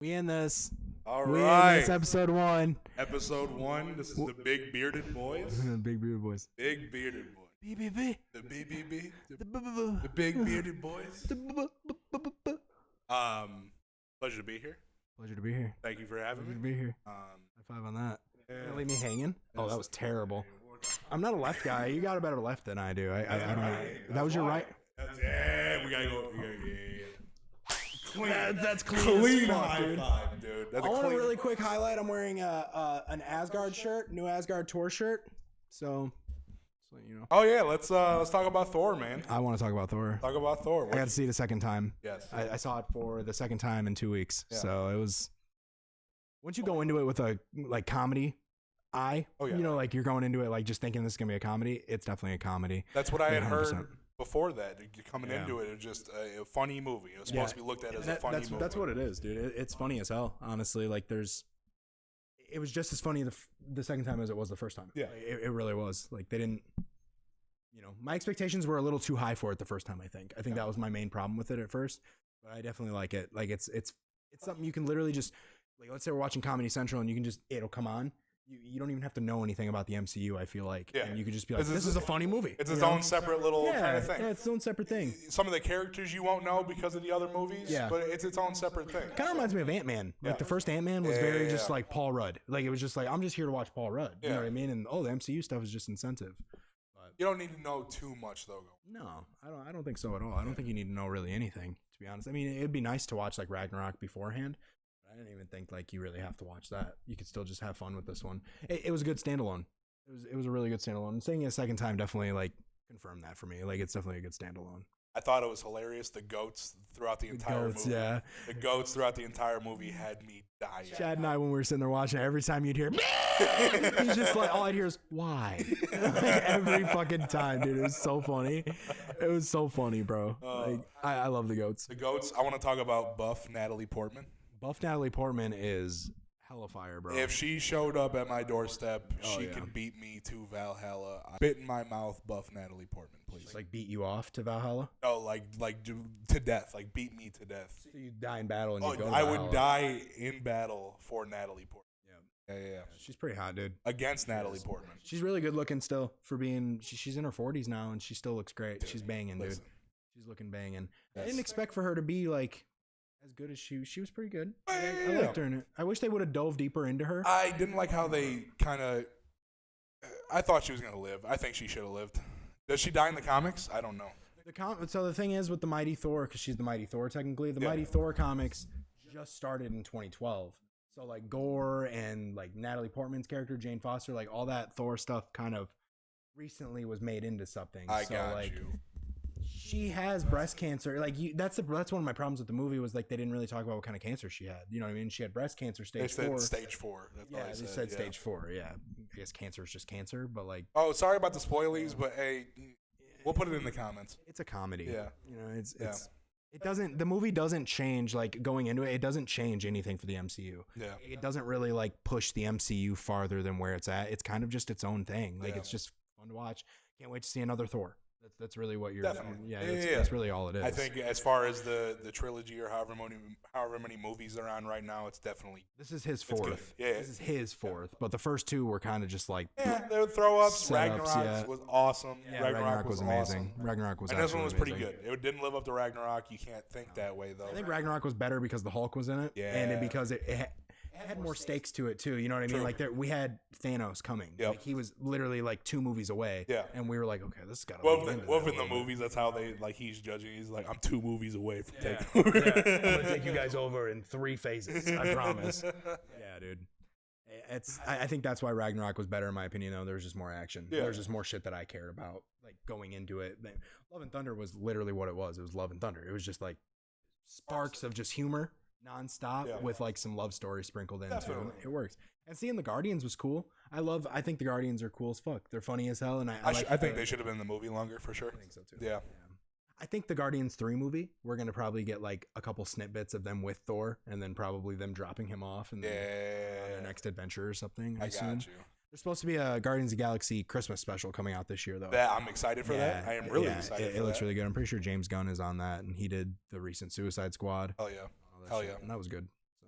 We in this. All We right. in this episode 1. Episode 1. This is the Big Bearded Boys. Big bearded boys. Big Bearded Boys. BBB. The BBB. The Big Bearded Boys. Pleasure to be here. Pleasure to be here. Thank you for having Pleasure to me. be here. High five on that. Don't leave me hanging. Oh, that was terrible. I'm not a left guy. You got a better left than I do. I don't. That was your right. Yeah, we gotta go. Clean. That's Clean fuck, high dude. five, dude. That's I want a clean. really quick highlight. I'm wearing an Asgard shirt, new Asgard tour shirt. So you know. Oh yeah, let's talk about Thor, man. I want to talk about Thor. Talk about Thor. I got to see it a second time. Yes. I saw it for the second time in 2 weeks. Yeah. So it was. Once you go into it with a comedy eye, Oh, yeah. you know, like you're going into it like just thinking this is gonna be a comedy. It's definitely a comedy. That's what I had 100%. heard before that. Coming Yeah. into it, it was just a funny movie. It was supposed to be looked at as a funny movie. That's what it is, dude. It's funny as hell, honestly. Like it was just as funny the second time as it was the first time. Yeah. Like, it really was. Like they didn't, you know, my expectations were a little too high for it the first time. I think that was my main problem with it at first, but I definitely like it. Like it's something you can literally just, like, let's say we're watching Comedy Central and you can just, it'll come on. You don't even have to know anything about the MCU, I feel like. Yeah. And you could just be like, This this is- is a funny movie. It's you its know? own separate little kind of thing. Yeah, it's its own separate thing. Some of the characters you won't know because of the other movies, Yeah. but it's its own separate thing. Kind of reminds me of Ant-Man. Like Yeah. the first Ant-Man was Yeah, very yeah, just yeah. like Paul Rudd. Like it was just like, I'm just here to watch Paul Rudd. You Yeah. know what I mean? And the MCU stuff is just incentive. But You don't need to know too much, though. no, I don't think so at all. I don't think you need to know really anything, to be honest. I mean, it'd be nice to watch like Ragnarok beforehand. But I didn't even think like you really have to watch that. You could still just have fun with this one. It was a good standalone. It was a really good standalone. And seeing it a second time definitely like confirmed that for me. Like it's definitely a good standalone. I thought it was hilarious. The goats throughout the entire goats, movie. yeah. The goats throughout the entire movie had me dying. Chad and I, when we were sitting there watching it, every time you'd hear, he's just like, all I'd hear is, why? Like, every fucking time, dude. It was so funny. It was so funny, bro. Like, I love the goats. The goats. I want to talk about buff Natalie Portman. Buff Natalie Portman is hella fire, bro. If she showed up at my doorstep, she yeah. can beat me to Valhalla. I spit in my mouth, buff Natalie Portman, please. Just, like, beat you off to Valhalla? No, like to death. Like beat me to death. So you die in battle and you go to I Valhalla. would die in battle for Natalie Portman. Yeah. She's pretty hot, dude. Against Natalie Portman. She's really good looking still for being, she's in her 40s now and she still looks great. She's banging, dude. Listen. She's looking banging. I Yes. didn't expect for her to be like as good as she was pretty good. I Yeah. liked her in it. I wish they would have dove deeper into her. I didn't like how they kind of. I thought she was gonna live. I think she should have lived. Does she die in the comics? I don't know. So the thing is with the Mighty Thor, because she's the Mighty Thor technically, the Yeah. Mighty Thor comics just started in 2012. So like Gore and like Natalie Portman's character, Jane Foster, like all that Thor stuff kind of recently was made into something. I so, got like, you. She has breast cancer. Like that's one of my problems with the movie was like they didn't really talk about what kind of cancer she had. You know what I mean? She had breast cancer They stage said 4. stage 4. That's all Yeah, they said yeah. stage 4. Yeah, I guess cancer is just cancer, but like Oh, sorry about the spoilies, but hey, we'll put it in the comments. it's a comedy. Yeah. You know, the movie doesn't change like going into it. It doesn't change anything for the MCU. Yeah. It doesn't really like push the MCU farther than where it's at. It's kind of just its own thing. Like Yeah. it's just fun to watch. Can't wait to see another Thor. That's really what you're. Definitely. Yeah, Yeah. that's really all it is. I think as far as the trilogy or however many movies are on right now, it's definitely this is his good. fourth. Yeah. This is his fourth. But the first two were kind of just like. yeah. There were throw ups. Setups, Ragnarok yeah. was awesome. Yeah, Ragnarok was amazing. Awesome. Ragnarok was. And this one was absolutely pretty amazing. good. It didn't live up to Ragnarok. You can't think that way though. I think Ragnarok was better because the Hulk was in it, and Yeah. because it had more stakes to it too. You know what I mean? True. Like we had Thanos coming. Yep. Like he was literally like 2 movies away. Yeah. And we were like, okay, this has got to. Well, in the movies, that's how they like. He's judging. He's like, I'm 2 movies away from taking. I'm gonna take you guys over in 3 phases. I promise. Yeah, dude. I think that's why Ragnarok was better in my opinion. Though there was just more action. Yeah. There was just more shit that I cared about, like going into it. Love and Thunder was literally what it was. It was Love and Thunder. It was just like sparks of just humor nonstop Yeah. with like some love story sprinkled in Definitely. too. It works. And seeing the Guardians was cool. I think the Guardians are cool as fuck. They're funny as hell, and I think they should have been in the movie longer for sure. I think so too. Yeah. I think the Guardians 3 movie, we're gonna probably get like a couple snippets of them with Thor, and then probably them dropping him off and then on their next adventure or something. I assume. got you. There's supposed to be a Guardians of the Galaxy Christmas special coming out this year, though. That I'm excited for that. I am really excited. It looks really good. I'm pretty sure James Gunn is on that, and he did the recent Suicide Squad. Hell yeah. all that Hell shit, yeah. and that was good. So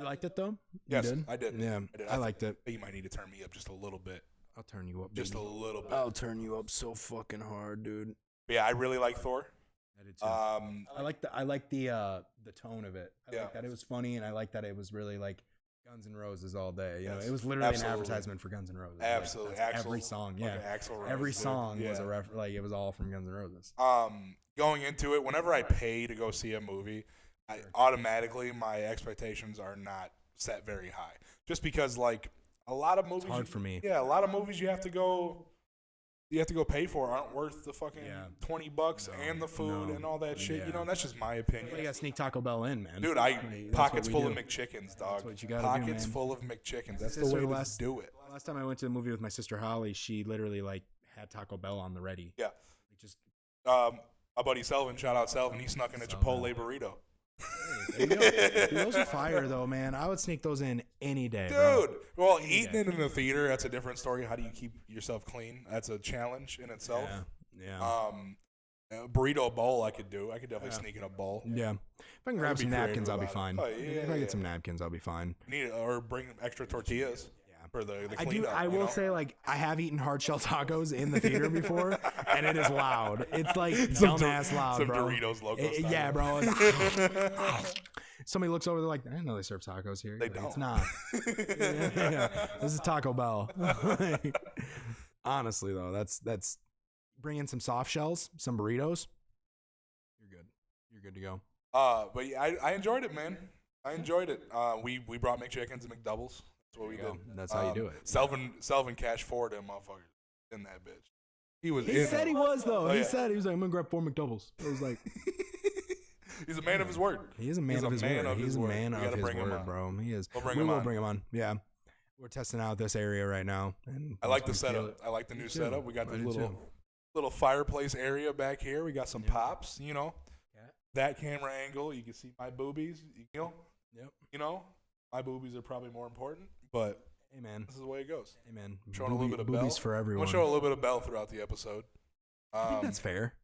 You liked it though? Yes, You did? I did. Yeah, I did. I liked it. You might need to turn me up just a little bit. I'll turn you up, Just baby. a little bit. I'll turn you up so fucking hard, dude. But yeah, I really like Thor. I did too. I like the tone of it. I like that it was funny, and I like that it was really like Guns N' Roses all day. You know, it was literally an advertisement for Guns N' Roses. Absolutely, like, every song, every song was a like it was all from Guns N' Roses. Going into it, whenever I pay to go see a movie, automatically my expectations are not set very high, just because like a lot of movies. It's hard for me. Yeah, a lot of movies you have to go pay for aren't worth the fucking $20 and the food and all that shit. You know, and that's just my opinion. You gotta sneak Taco Bell in, man. Dude, pockets full of McChickens, dog. That's what you gotta pockets do, man. full of McChickens. That's the way to do it. Last time I went to the movie with my sister Holly, she literally like had Taco Bell on the ready. Yeah. Just my buddy Selvin, shout out Selvin, he snuck in a Chipotle burrito. Hey, there you go. Dude, those are fire though, man. I would sneak those in any day, dude. Well, eating it in the theater, that's a different story. How do you keep yourself clean? That's a challenge in itself. Yeah. A burrito bowl I could do. I could definitely sneak in a bowl. Yeah. If I can grab some napkins, I'll be fine. Oh, yeah, if I get some napkins, I'll be fine. Or bring extra tortillas. For the cleanup, I will say, like, I have eaten hard shell tacos in the theater before, and it is loud. It's like dumbass loud, some bro. Doritos logo style. Yeah, bro. Somebody looks over, they're like, I didn't know they serve tacos here. They like, don't. It's not. This is Taco Bell. Honestly, though, that's bring in some soft shells, some burritos. You're good. You're good to go. But yeah, I enjoyed it, man. I enjoyed it. We brought McChickens and McDoubles. That's what we did. That's how you do it. Selvin cashed forward them motherfuckers in that bitch. He said he was though. He said he was like, I'm gonna grab 4 McDoubles. I was like, he's a man of his word. He is a man of his word. He's a man of his word, bro. He is. We will bring him on. Yeah, we're testing out this area right now, and I like the setup. I like the new setup. We got the little fireplace area back here. We got some pops. You know, that camera angle. You can see my boobies. You know. Yep. You know, my boobies are probably more important, but hey, man, this is the way it goes. Hey, man, I'm showing a little bit of boobies Bell for everyone. I'm gonna show a little bit of Bell throughout the episode. I think that's fair.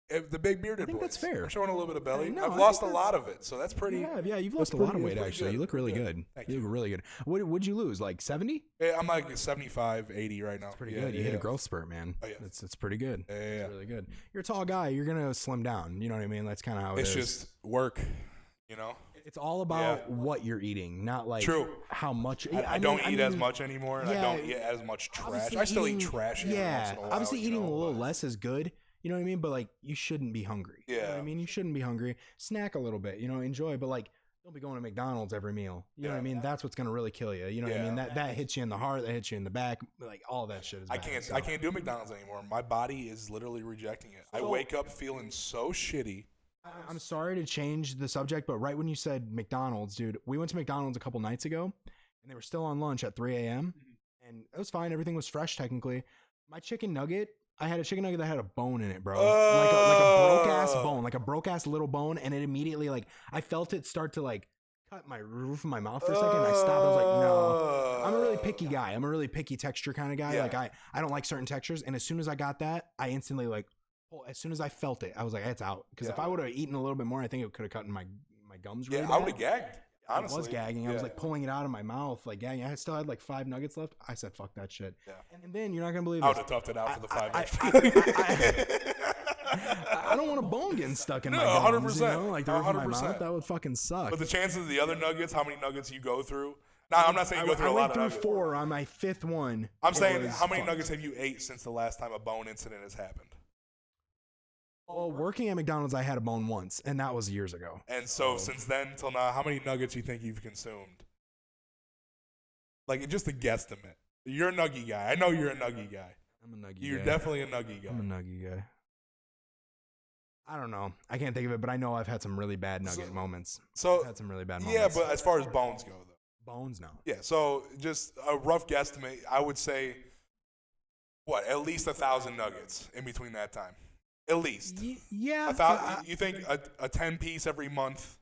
The big bearded boys. I think that's fair. I'm showing a little bit of belly. No, I've lost a lot of it, so that's pretty. Yeah, you've lost a lot of weight actually. You look really good. You look really good. What'd you lose? Like 70? Yeah, I'm like 75, 80 right now. That's pretty good. You hit a growth spurt, man. Oh, yeah. It's pretty good. Yeah. It's really good. You're a tall guy. You're gonna slim down. You know what I mean? That's kind of how it's just work. You know. It's all about what you're eating, not like how much. I don't eat as much anymore, and I don't eat as much trash. I still eat trash. Yeah, obviously eating a little less is good. You know what I mean? But like, you shouldn't be hungry. Yeah. You know what I mean? You shouldn't be hungry. Snack a little bit. You know, enjoy. But like, don't be going to McDonald's every meal. You know what I mean? That's what's gonna really kill you. You know what I mean? That hits you in the heart. That hits you in the back. Like all that shit is bad. I can't do McDonald's anymore. My body is literally rejecting it. I wake up feeling so shitty. I'm sorry to change the subject, but right when you said McDonald's, dude, we went to McDonald's a couple nights ago, and they were still on lunch at 3 a.m., and it was fine. Everything was fresh, technically. My chicken nugget, I had a chicken nugget that had a bone in it, bro. Like a broke-ass bone, like a broke-ass little bone, and it immediately, like, I felt it start to, like, cut my roof of my mouth for a second, and I stopped. I was like, no. I'm a really picky guy. I'm a really picky texture kind of guy. Like, I don't like certain textures, and as soon as I got that, I instantly, like, as soon as I felt it, I was like, it's out. Because if I would have eaten a little bit more, I think it could have cut in my gums really bad. I would have gagged. Honestly. I was gagging. I was like pulling it out of my mouth, like gagging. I still had like 5 nuggets left. I said, fuck that shit. Yeah. And then you're not going to believe it. I would have toughed it out for the 5 I don't want a bone getting stuck in my gums. 100%. You know? Like the roof of my mouth, that would fucking suck. But the chances of the other nuggets, how many nuggets you go through? Nah, I'm not saying you go through a lot of nuggets. I went through 4 on my 5th one. I'm saying how many nuggets have you ate since the last time a bone incident has happened? Well, working at McDonald's, I had a bone once, and that was years ago. And so since then till now, how many nuggets do you think you've consumed? Like, just a guesstimate. You're a nugget guy. I know you're a nugget guy. I'm a nugget guy. You're definitely a nugget guy. I'm a nugget guy. I don't know. I can't think of it, but I know I've had some really bad nugget moments. I've had some really bad moments. Yeah, but as far as bones go, though. Bones, no. Yeah, so just a rough guesstimate, I would say, at least 1,000 nuggets in between that time. At least. Yeah. You think a 10-piece every month?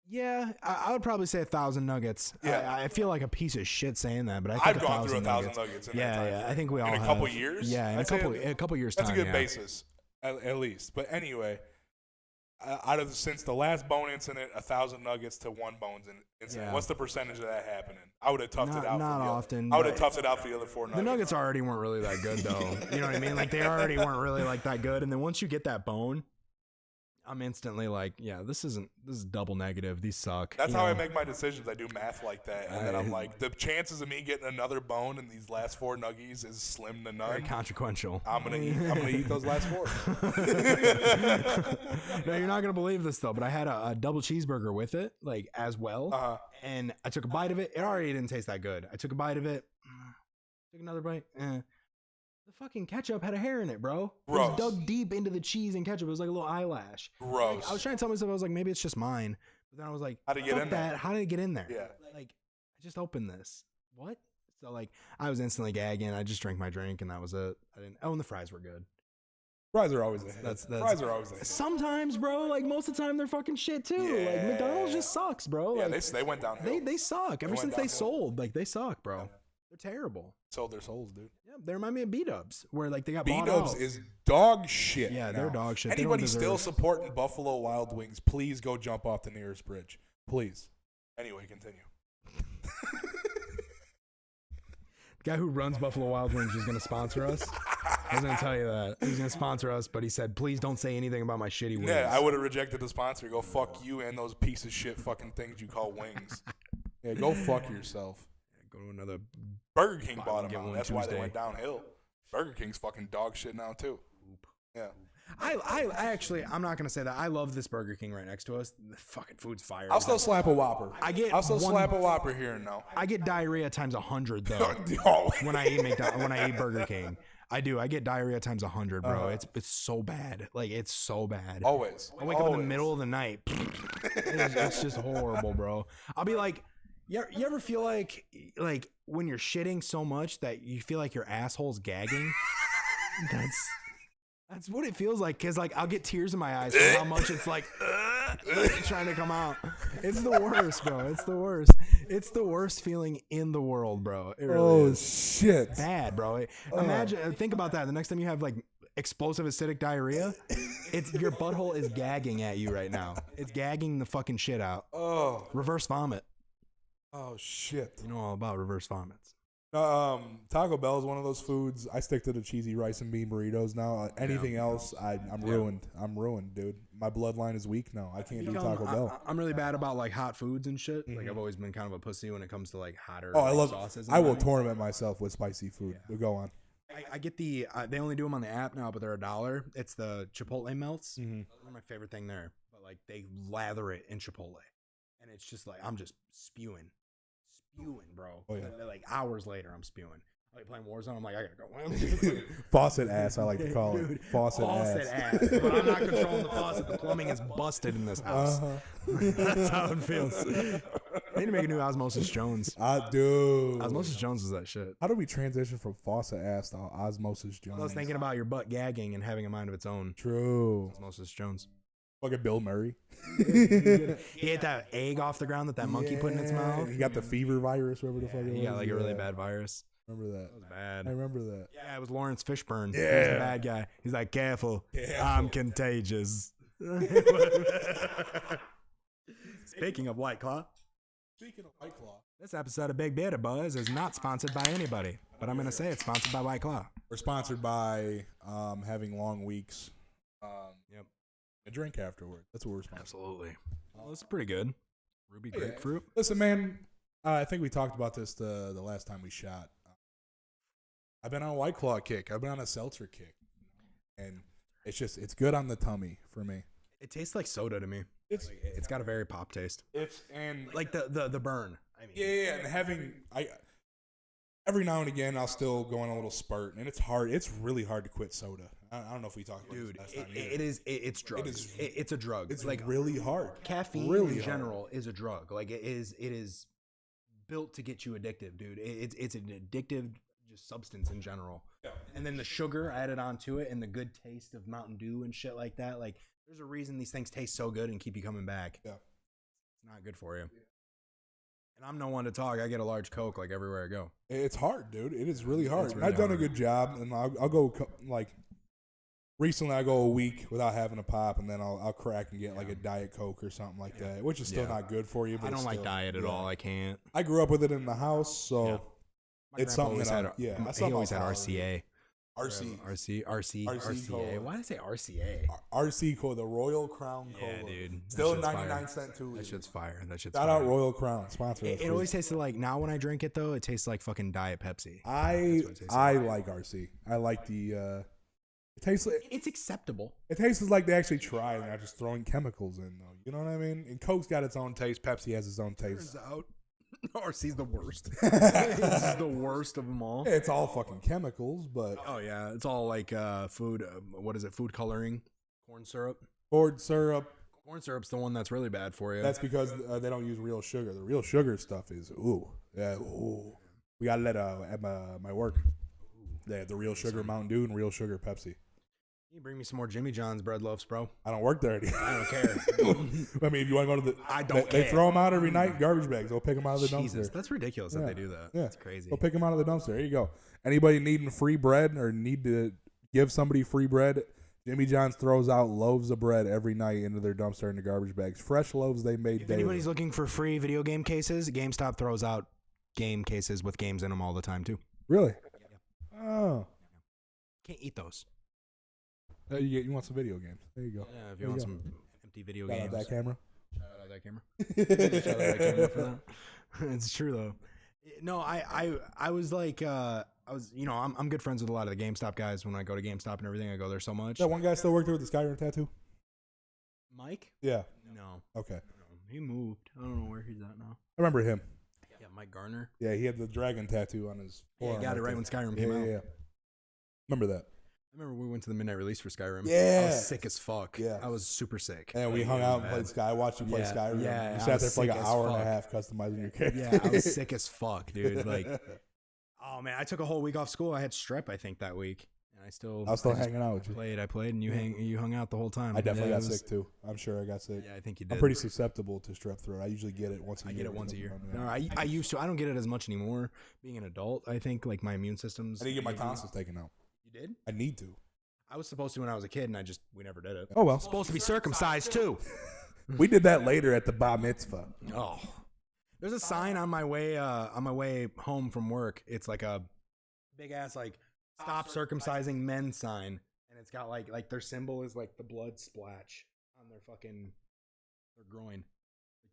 Yeah, I would probably say 1,000 nuggets. Yeah. I feel like a piece of shit saying that, but I think I've gone through 1,000 nuggets in that time. Yeah, I think we all in a couple years. Yeah, in a couple years. That's a good basis, at least. But anyway, since the last bone incident, 1,000 nuggets to 1 bones incident. Yeah. What's the percentage of that happening? I would have toughed it out. Not often. I would have toughed it out for the other 4 nuggets. The nuggets already weren't really that good, though. You know what I mean? Like, they already weren't really like that good. And then once you get that bone, I'm instantly like, yeah, this is double negative. These suck. That's how I make my decisions. I do math like that, and then I'm like, the chances of me getting another bone in these last 4 nuggies is slim to none. Very consequential. I'm gonna eat those last 4. No, you're not gonna believe this though, but I had a double cheeseburger with it, like as well, and I took a bite of it. It already didn't taste that good. I took a bite of it, took another bite. The fucking ketchup had a hair in it, bro. It was dug deep into the cheese and ketchup. It was like a little eyelash. Gross. Like, I was trying to tell myself, I was like, maybe it's just mine. But then I was like, how did it get in there? How did it get in there? Yeah. Like, I just opened this. What? So like, I was instantly gagging. I just drank my drink and that was it. And the fries were good. Fries are always a hit. Fries are always a hit. Sometimes, bro, like most of the time they're fucking shit too. Yeah. Like McDonald's just sucks, bro. Yeah, like, they went downhill. They suck. Ever since they sold, like they suck, bro. Yeah. They're terrible. Sold their souls, dude. Yeah, they remind me of B-Dubs, where like they got bought B-Dubs out. is dog shit. Yeah, now. they're dog shit. Anybody still supporting Buffalo Wild Wings, please go jump off the nearest bridge. Please. Anyway, continue. The guy who runs Buffalo Wild Wings is going to sponsor us. I was going to tell you that. He's going to sponsor us, but he said, please don't say anything about my shitty wings. Yeah, I would have rejected the sponsor. Go fuck you and those piece of shit fucking things you call wings. Yeah, go fuck yourself. Go to another. Burger King bought them out. That's Tuesday. why they went downhill. Burger King's fucking dog shit now, too. Yeah. I actually, I'm not going to say that. I love this Burger King right next to us. The fucking food's fire. I'll still slap a Whopper. I'll still slap a Whopper here and now. I get diarrhea times 100 though. when I eat Burger King. I do. I get diarrhea times 100, bro. It's so bad. Like, it's so bad. Always. I wake up in the middle of the night. It's just horrible, bro. I'll be like, you ever feel like when you're shitting so much that you feel like your asshole's gagging? That's what it feels like. Cause like I'll get tears in my eyes from how much it's like trying to come out. It's the worst, bro. It's the worst. It's the worst feeling in the world, bro. It really is. Shit. It's bad, bro. Imagine, think about that. The next time you have like explosive acidic diarrhea, it's your butthole is gagging at you right now. It's gagging the fucking shit out. Oh. Reverse vomit. Oh shit. You know all about reverse vomits. Taco Bell is one of those foods. I stick to the cheesy rice and bean burritos now. Anything else, I'm ruined. I'm ruined, dude. My bloodline is weak now. I can't do Taco Bell. I'm really bad about like hot foods and shit. Like I've always been kind of a pussy when it comes to like hotter. Oh, I love sauces. I will tournament myself with spicy food. But go on. I get the. They only do them on the app now, but they're $1. It's the Chipotle melts. One of my favorite thing there. But like they lather it in Chipotle, and it's just like I'm just spewing, bro. Oh, yeah. Like hours later, I'm spewing. Like playing Warzone, I'm like, I gotta go. Faucet ass, I like to call it. Faucet ass. But I'm not controlling the faucet. The plumbing is busted in this house. That's how it feels. I need to make a new Osmosis Jones. I do. Osmosis Jones is that shit. How do we transition from faucet ass to Osmosis Jones? I was thinking about your butt gagging and having a mind of its own. True. Osmosis Jones. Fucking Bill Murray. He ate that egg off the ground that monkey put in its mouth. He got the fever virus, whatever the fuck it was. He got like a really bad virus. Remember that? That was bad. I remember that. Yeah, it was Lawrence Fishburne. Yeah. He was the bad guy. He's like, careful. I'm contagious. Speaking of White Claw. Speaking of White Claw. This episode of Big Bearded Buzz is not sponsored by anybody, but I'm going to say it's sponsored by White Claw. We're sponsored by having long weeks. Yep. A drink afterward. That's what we're sponsored. Absolutely. Well, it's pretty good. Ruby grapefruit. Listen, man, I think we talked about this the last time we shot. I've been on a White Claw kick. I've been on a seltzer kick. And it's good on the tummy for me. It tastes like soda to me. It's got a very pop taste. And like the burn. I mean, yeah, and every now and again I'll still go on a little spurt, and it's hard. It's really hard to quit soda. I don't know if we talked about dude. this last time. It's drugs. It's a drug. It's like really hard. Caffeine really in general is a drug. Like it is built to get you addictive, dude. It's an addictive just substance in general. Yeah. And then the sugar added onto it, and the good taste of Mountain Dew and shit like that. Like there's a reason these things taste so good and keep you coming back. Yeah. It's not good for you. Yeah. And I'm no one to talk. I get a large Coke like everywhere I go. It's hard, dude. It is really hard. Really I've done hard. a good job, and I'll go like recently I go a week without having a pop, and then I'll crack and get like a Diet Coke or something like that, which is still not good for you. But I don't like still, diet at all. I can't. I grew up with it in the house, so it's something that he always had RCA. RCA. Cola. Why did I say RCA? RC Cola, the Royal Crown Cola. Yeah, dude. Still 99-cent too. That shit's fire. Shout out Royal Crown, sponsor us. It always tasted like, now when I drink it though, it tastes like fucking Diet Pepsi. I like RC. I like the. It tastes like it's acceptable. It tastes like they actually tried and not just throwing chemicals in though. You know what I mean? And Coke's got its own taste. Pepsi has its own taste. Turns out, RC's the worst. This is the worst of them all. It's all fucking chemicals, but oh yeah, it's all like food. What is it? Food coloring, corn syrup. Corn syrup. Corn syrup's the one that's really bad for you. That's because they don't use real sugar. The real sugar stuff is We gotta let at my work. They have the real sugar Mountain Dew and real sugar Pepsi. You bring me some more Jimmy John's bread loaves, bro. I don't work there anymore. I don't care. I mean, if you want to go to the, I don't care. They throw them out every night, garbage bags. They'll pick them out of the dumpster. That's ridiculous that they do that. Yeah, it's crazy. They'll pick them out of the dumpster. There you go. Anybody needing free bread or need to give somebody free bread, Jimmy John's throws out loaves of bread every night into their dumpster in the garbage bags. Fresh loaves they made If daily. anybody's looking for free video game cases, GameStop throws out game cases with games in them all the time too. Really? Yeah. Oh. Can't eat those. You want some video games? There you go. Yeah, if you want some empty video games. Shout out that camera. Shout out that camera. Shout out that camera for that. It's true though. No, I was like I'm good friends with a lot of the GameStop guys. When I go to GameStop and everything, I go there so much. That one guy still worked there with the Skyrim tattoo? Mike? Yeah. No. Okay. He moved. I don't know where he's at now. I remember him. Yeah, Mike Garner. Yeah, he had the dragon tattoo on his forearm. Yeah, he got it right when Skyrim came out. Yeah. Remember that. I remember we went to the midnight release for Skyrim. Yeah. I was sick as fuck. Yeah. I was super sick. And we hung out and played Sky. I watched you play Skyrim. Yeah. You sat there for like an hour and a half customizing your character. Yeah, I was sick as fuck, dude. Like, oh man, I took a whole week off school. I had strep, I think, that week. And I was still hanging out with you. I played, and you hung out the whole time. I definitely got sick too. I'm sure I got sick. Yeah, I think you did. I'm pretty susceptible to strep throat. I usually get it once a year. I get it once a year. Yeah. No, I used to. I don't get it as much anymore. Being an adult, I think like my immune system's. I need to get my tonsils taken out. You did? I need to. I was supposed to when I was a kid, and we never did it. Oh well. Supposed to be circumcised too. We did that later at the bar mitzvah. Oh, there's a sign on my way home from work. It's like a big ass like stop circumcising men sign, and it's got like their symbol is like the blood splash on their groin.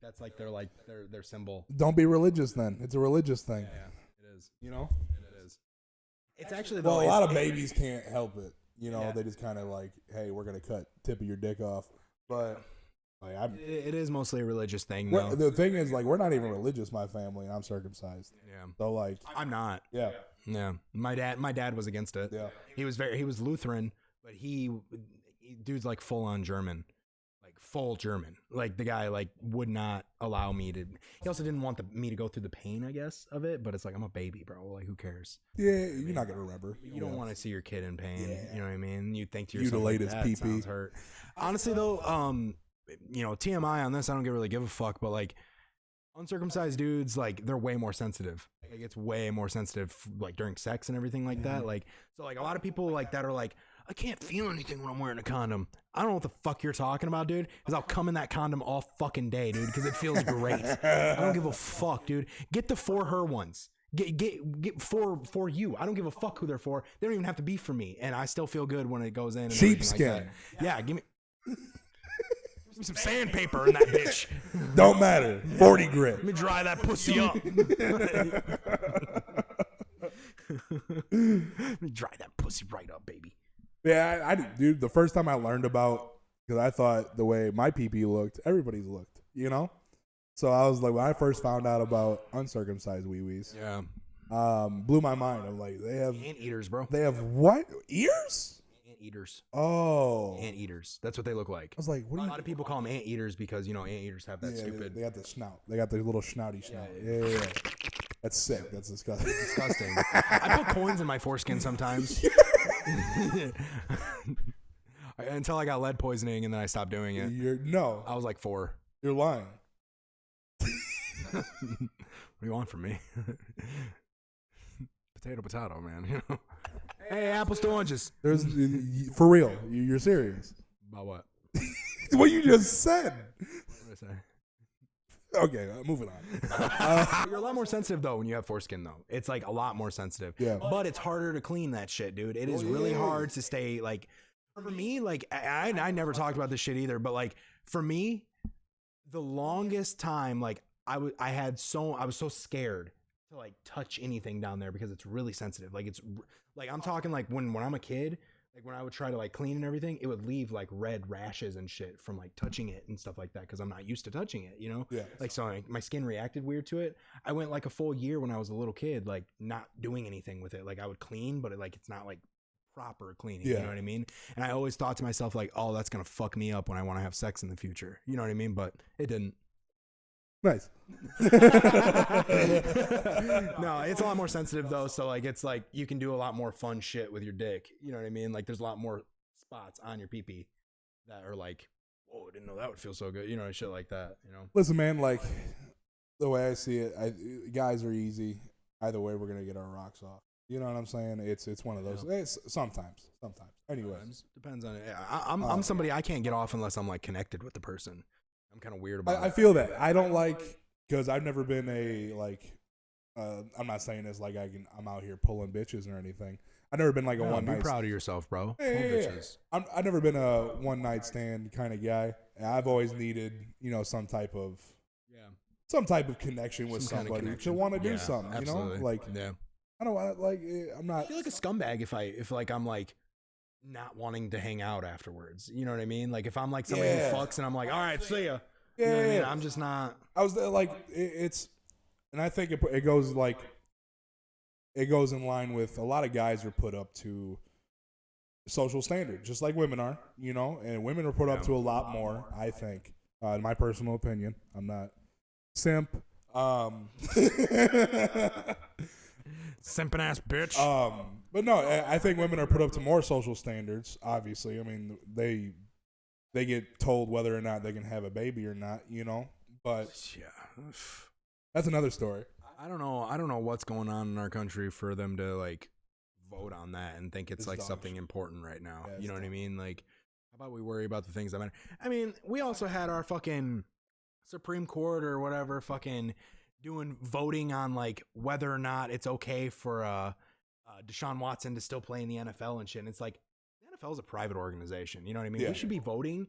That's like their symbol. Don't be religious then. It's a religious thing. Yeah, it is. You know? It is. It's actually a lot of babies can't help it. You know, they just kind of like, hey, we're gonna cut tip of your dick off. But like, it is mostly a religious thing. Though. The thing is, like, we're not even religious. My family, and I'm circumcised. Yeah. So like, I'm not. Yeah. Yeah. My dad was against it. Yeah. He was Lutheran, but dude's like full on German. Full German. Like the guy like would not allow me to. He also didn't want me to go through the pain, I guess, of it. But it's like I'm a baby, bro. Like who cares? Yeah, you're not gonna remember. You don't want to see your kid in pain. Yeah. You know what I mean? You think to yourself, mutilate like, his pee-pee. Hurt. Honestly, though, TMI on this, I don't really give a fuck. But like uncircumcised dudes, like they're way more sensitive. Like it's way more sensitive, like during sex and everything like that. Like so, like a lot of people like that are like, I can't feel anything when I'm wearing a condom. I don't know what the fuck you're talking about, dude. Because I'll come in that condom all fucking day, dude. Because it feels great. I don't give a fuck, dude. Get the for her ones. Get for you. I don't give a fuck who they're for. They don't even have to be for me, and I still feel good when it goes in. And sheepskin. Like yeah, give me some sandpaper in that bitch. Don't matter. 40 grit. Let me dry that pussy up. Let me dry that pussy right up, baby. Yeah, dude, the first time I learned about, because I thought the way my pee-pee looked, everybody's looked, you know? So I was like, when I first found out about uncircumcised wee-wees, blew my mind. I'm like, they have... Anteaters, bro. They have what? Ears? Anteaters. Oh. Anteaters. That's what they look like. I was like, what? A lot of people call them anteaters because, anteaters have that stupid... They got the snout. They got the little snouty snout. Yeah. That's sick. That's disgusting. Disgusting. I put coins in my foreskin sometimes. Until I got lead poisoning and then I stopped doing it. No. I was like 4. You're lying. What do you want from me? Potato, man. Hey, apples to oranges. There's for real. You're serious. About what? What you just said. What did I say? Okay, moving on. You're a lot more sensitive though when you have foreskin though. It's like a lot more sensitive. Yeah. But it's harder to clean that shit, dude. It is really hard to stay like. For me, like I never talked about this shit either, but like for me, the longest time, like I was so scared to like touch anything down there because it's really sensitive. Like it's like I'm talking like when I'm a kid. Like when I would try to like clean and everything, it would leave like red rashes and shit from like touching it and stuff like that because I'm not used to touching it, you know? Yeah. Like so my skin reacted weird to it. I went like a full year when I was a little kid, like not doing anything with it. Like I would clean, but it's not like proper cleaning, you know what I mean? And I always thought to myself like, oh, that's gonna fuck me up when I want to have sex in the future. You know what I mean? But it didn't. Nice. No, it's a lot more sensitive though. So like, it's like you can do a lot more fun shit with your dick. You know what I mean? Like there's a lot more spots on your pee-pee that are like, whoa, I didn't know that would feel so good. You know, shit like that, you know? Listen, man, like the way I see it, guys are easy. Either way, we're going to get our rocks off. You know what I'm saying? It's one of those. It's sometimes. Anyways. Depends on it. I'm somebody I can't get off unless I'm like connected with the person. I'm kind of weird about it. I feel that. I don't like, because I've never been a, like, I'm not saying this like I'm out here pulling bitches or anything. I've never been like a one night. Be proud of yourself, bro. Yeah. I've never been a one night stand kind of guy. I've always needed, you know, some type of connection with somebody to want to do something. Absolutely. You know, like I don't want like I'm not. I feel like a scumbag if like I'm like not wanting to hang out afterwards. You know what I mean? Like if I'm like somebody who fucks and I'm like, all right, see ya. You know what I mean? I'm just not. I was like, it's, and I think it goes like, it goes in line with a lot of guys are put up to social standard, just like women are, you know, and women are put up to a lot more, I think, in my personal opinion. I'm not simp. Simping ass bitch. But no, I think women are put up to more social standards, obviously. I mean, they get told whether or not they can have a baby or not, you know. But that's another story. I don't know what's going on in our country for them to like vote on that and think it's like something important right now. You know what I mean? Like, how about we worry about the things that matter? I mean, we also had our fucking Supreme Court or whatever fucking doing voting on like whether or not it's okay for Deshaun Watson to still play in the NFL and shit. And it's like, the NFL is a private organization. You know what I mean? We should be voting.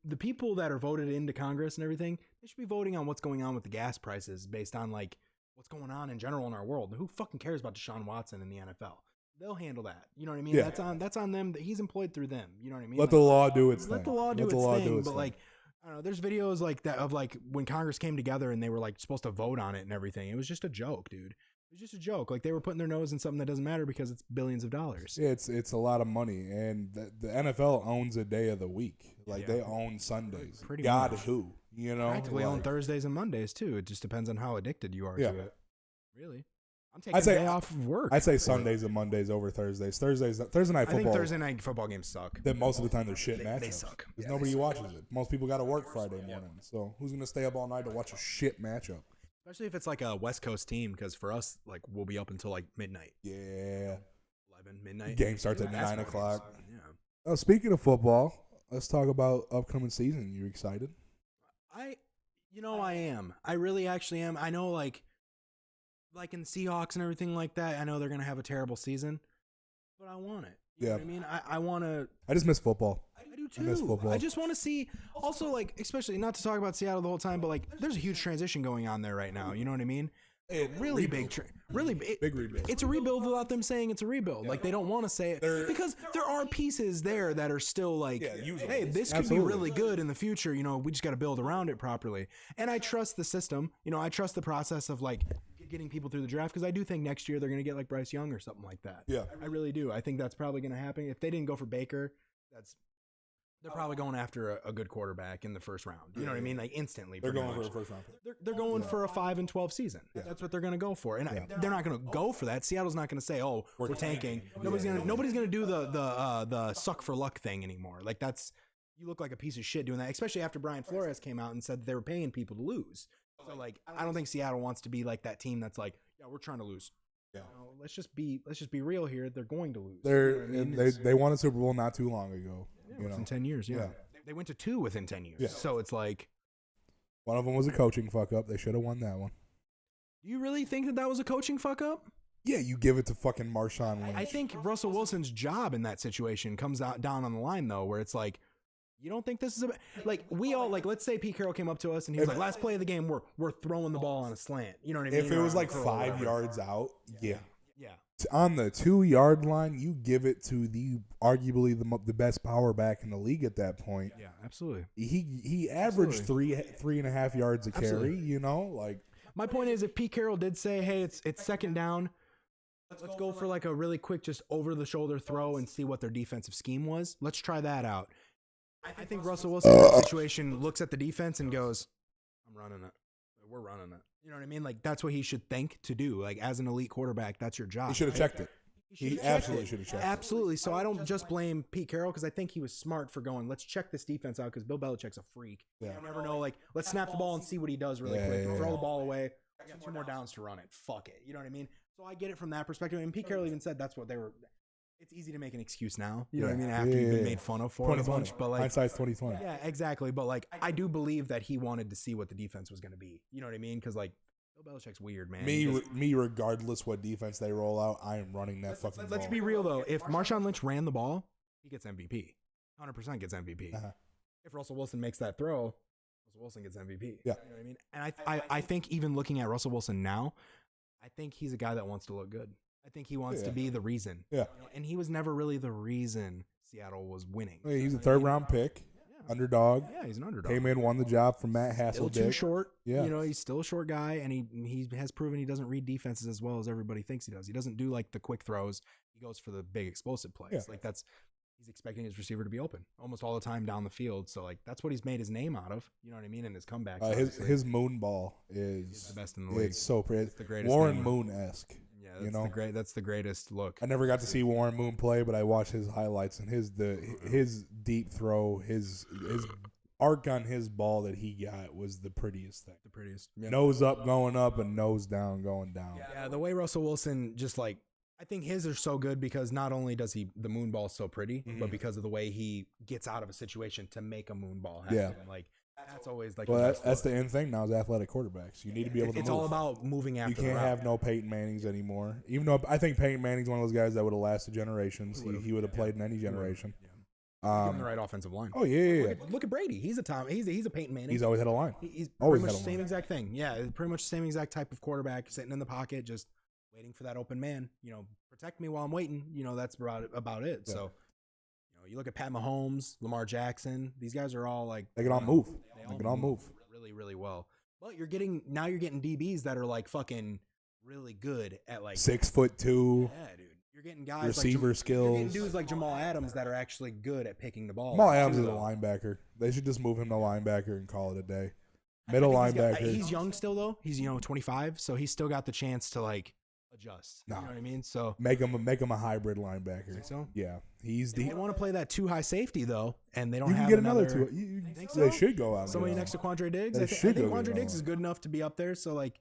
The people that are voted into Congress and everything, they should be voting on what's going on with the gas prices based on like what's going on in general in our world. Who fucking cares about Deshaun Watson in the NFL? They'll handle that. You know what I mean? That's on them. He's employed through them. You know what I mean? Let the law do its thing. Let the law do its thing. But like, I don't know, there's videos like that of like when Congress came together and they were like supposed to vote on it and everything. It was just a joke, dude. It was just a joke. Like they were putting their nose in something that doesn't matter because it's billions of dollars. Yeah, it's a lot of money, and the NFL owns a day of the week. Like they own Sundays. Pretty God much. Who, you know, Practically like, own Thursdays and Mondays too. It just depends on how addicted you are to it. Really, I'm taking I'd say a day off of work. I'd say Sundays and Mondays over Thursdays. Thursday night football. I think Thursday night football games suck. Then most of the time they're shit matchups. They suck because nobody watches it. Most people got to work Friday morning. So who's gonna stay up all night to watch a shit matchup? Especially if it's like a West Coast team, because for us, like we'll be up until like midnight. Yeah, 11 midnight. Game starts at 9 o'clock. Yeah. Oh, speaking of football, let's talk about upcoming season. You excited? I am. I really actually am. I know like in Seahawks and everything like that, I know they're gonna have a terrible season, but I want it. You know what I mean? I want to. I just miss football. I do too. I miss football. I just want to see. Also, like, especially not to talk about Seattle the whole time, but like, there's a huge transition going on there right now. You know what I mean? Really big rebuild. It's a rebuild without them saying it's a rebuild. Like they don't want to say it because there are pieces there that are still like, hey, this could be really good in the future. You know, we just got to build around it properly. And I trust the system. You know, I trust the process of like getting people through the draft because I do think next year they're going to get like Bryce Young or something like that. Yeah, I really do. I think that's probably going to happen. If they didn't go for Baker, they're probably going after a good quarterback in the first round. You know what I mean? Like instantly. They're going for a first round. They're going for a 5-12 season. Yeah. That's what they're going to go for. And they're not going to go for that. Seattle's not going to say, "Oh, we're tanking." Nobody's going to do the suck for luck thing anymore. Like you look like a piece of shit doing that, especially after Brian Flores came out and said that they were paying people to lose. So like I don't think Seattle wants to be like that team that's like, "Yeah, we're trying to lose." Yeah. You know, let's just be real here. They're going to lose. They won a Super Bowl not too long ago. Within 10 years. Yeah. They went to 2 within 10 years. Yeah. So it's like one of them was a coaching fuck up. They should have won that one. Do you really think that was a coaching fuck up? Yeah, you give it to fucking Marshawn Lynch. I think Russell Wilson's job in that situation comes out down on the line though, where it's like, you don't think this is let's say Pete Carroll came up to us and he was like, last play of the game, we're throwing the ball on a slant. You know what I mean? If it was like 5 yards out, yeah. Yeah. On the 2-yard line, you give it to arguably the best power back in the league at that point. Yeah, absolutely. He averaged 3.5 yards a carry. You know, like my point is, if Pete Carroll did say, hey, it's second down, let's go for like a really quick, just over the shoulder throw and see what their defensive scheme was. Let's try that out. I think Russell Wilson in that situation looks at the defense and goes, I'm running it. We're running it. You know what I mean? Like, that's what he should think to do. Like, as an elite quarterback, that's your job. He should have checked it. He absolutely should have checked it. Absolutely. So I don't just blame Pete Carroll because I think he was smart for going, let's check this defense out because Bill Belichick's a freak. Yeah. You never know. Like, let's snap the ball and see what he does really quick. Throw the ball away. I got 2 more downs to run it. Fuck it. You know what I mean? So I get it from that perspective. And Pete Carroll even said that's what they were. It's easy to make an excuse now, you know what I mean, after you've been made fun of for it a bunch. But like, hindsight's 2020. Yeah, exactly. But like, I do believe that he wanted to see what the defense was going to be. You know what I mean? Because like, Bill Belichick's weird, man. Me, regardless what defense they roll out, I am running that fucking ball. Let's be real though. If Marshawn Lynch ran the ball, he gets MVP. 100% gets MVP. Uh-huh. If Russell Wilson makes that throw, Russell Wilson gets MVP. Yeah. You know what I mean? And I think even looking at Russell Wilson now, I think he's a guy that wants to look good. I think he wants to be the reason. Yeah. You know, and he was never really the reason Seattle was winning. Hey, he's a 3rd-round pick. Yeah. Underdog. Yeah, he's an underdog. Came in, won the job from Matt Hasselbeck. Still too short. Yeah. You know, he's still a short guy, and he has proven he doesn't read defenses as well as everybody thinks he does. He doesn't do like the quick throws. He goes for the big explosive plays. Yeah. Like he's expecting his receiver to be open almost all the time down the field. So like that's what he's made his name out of. You know what I mean? And his comebacks. His moon ball is the best in the league. It's so pretty. It's the greatest. Warren Moon-esque. Yeah, that's the greatest look. I never got to see Warren Moon play, but I watched his highlights and his deep throw, his arc on his ball that he got was the prettiest thing. The prettiest. Yeah. Nose up, going up, and nose down, going down. Yeah, the way Russell Wilson just like, I think his are so good because not only does the moon ball so pretty, but because of the way he gets out of a situation to make a moon ball happen. Yeah. Like that's always like. Well, that's the end thing now is athletic quarterbacks. You need to be able to. It's move. all about moving after. You can't have no Peyton Mannings anymore. Even though I think Peyton Manning's one of those guys that would have lasted generations. He would have played in any generation. Give him the right offensive line. Oh yeah. Look at Brady. He's a Peyton Manning. He's always had a line. He's always pretty much the same exact thing. Yeah, pretty much the same exact type of quarterback, sitting in the pocket, just waiting for that open man. You know, protect me while I'm waiting. You know, that's about it. Yeah. So, you know, you look at Pat Mahomes, Lamar Jackson. These guys are all like they can all move. They can all move really, really well. But you're getting DBs that are like fucking really good at like 6'2". Yeah, dude. You're getting guys receiver skills. You're getting dudes like Jamal Adams that are actually good at picking the ball. Jamal Adams is a linebacker. They should just move him to linebacker and call it a day. Middle linebacker. He's young still though. He's 25, so he's still got the chance to like adjust. You know what I mean? So make him a hybrid linebacker. Think so? Yeah, They want to play that 2 high safety though, and they don't you have can get another 2. They should go out. Somebody next to Quandre Diggs. I think Quandre Diggs is good enough to be up there. So like,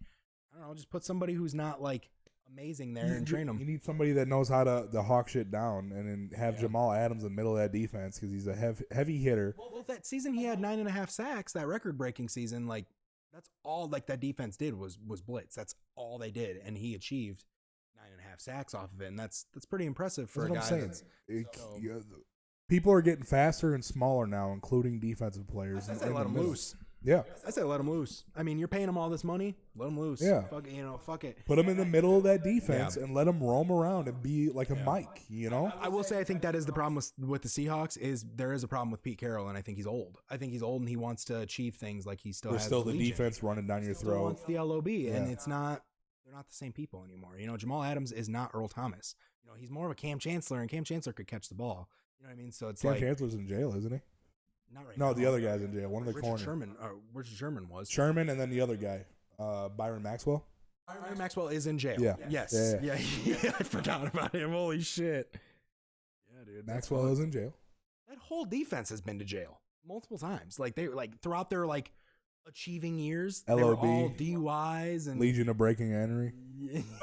I don't know, just put somebody who's not like amazing there and train them. You need somebody that knows how to hawk shit down, and then have Jamal Adams in the middle of that defense because he's a heavy hitter. Well, that season he had 9.5 sacks. That record-breaking season, like that's all like that defense did was blitz. That's all they did, and he achieved 9.5 sacks off of it, and that's pretty impressive for a guy. People are getting faster and smaller now, including defensive players. I say let them loose. Yeah. I say let them loose. I mean, you're paying them all this money. Let them loose. Yeah. Fuck it. Put them in the middle of that defense and let them roam around and be like a Mike, you know? I will say I think that is the problem with the Seahawks is there is a problem with Pete Carroll, and I think he's old. I think he's old, and he wants to achieve things like he still has. There's still the defense running down your throat. Still wants the LOB, and it's not – they're not the same people anymore. You know, Jamal Adams is not Earl Thomas. You know, he's more of a Cam Chancellor, and Cam Chancellor could catch the ball. You know what I mean? So it's Cam Chancellor's in jail, isn't he? Not right now. No, the other guy's in jail. One of the corners. Richard Sherman was. Sherman and then the other guy, Byron Maxwell. Byron Maxwell is in jail. Yeah. Yes. Yeah. I forgot about him. Holy shit. Yeah, dude. Maxwell is in jail. That whole defense has been to jail multiple times. Like they throughout their achieving years, LOB, they were all DUIs and Legion of Breaking Entry.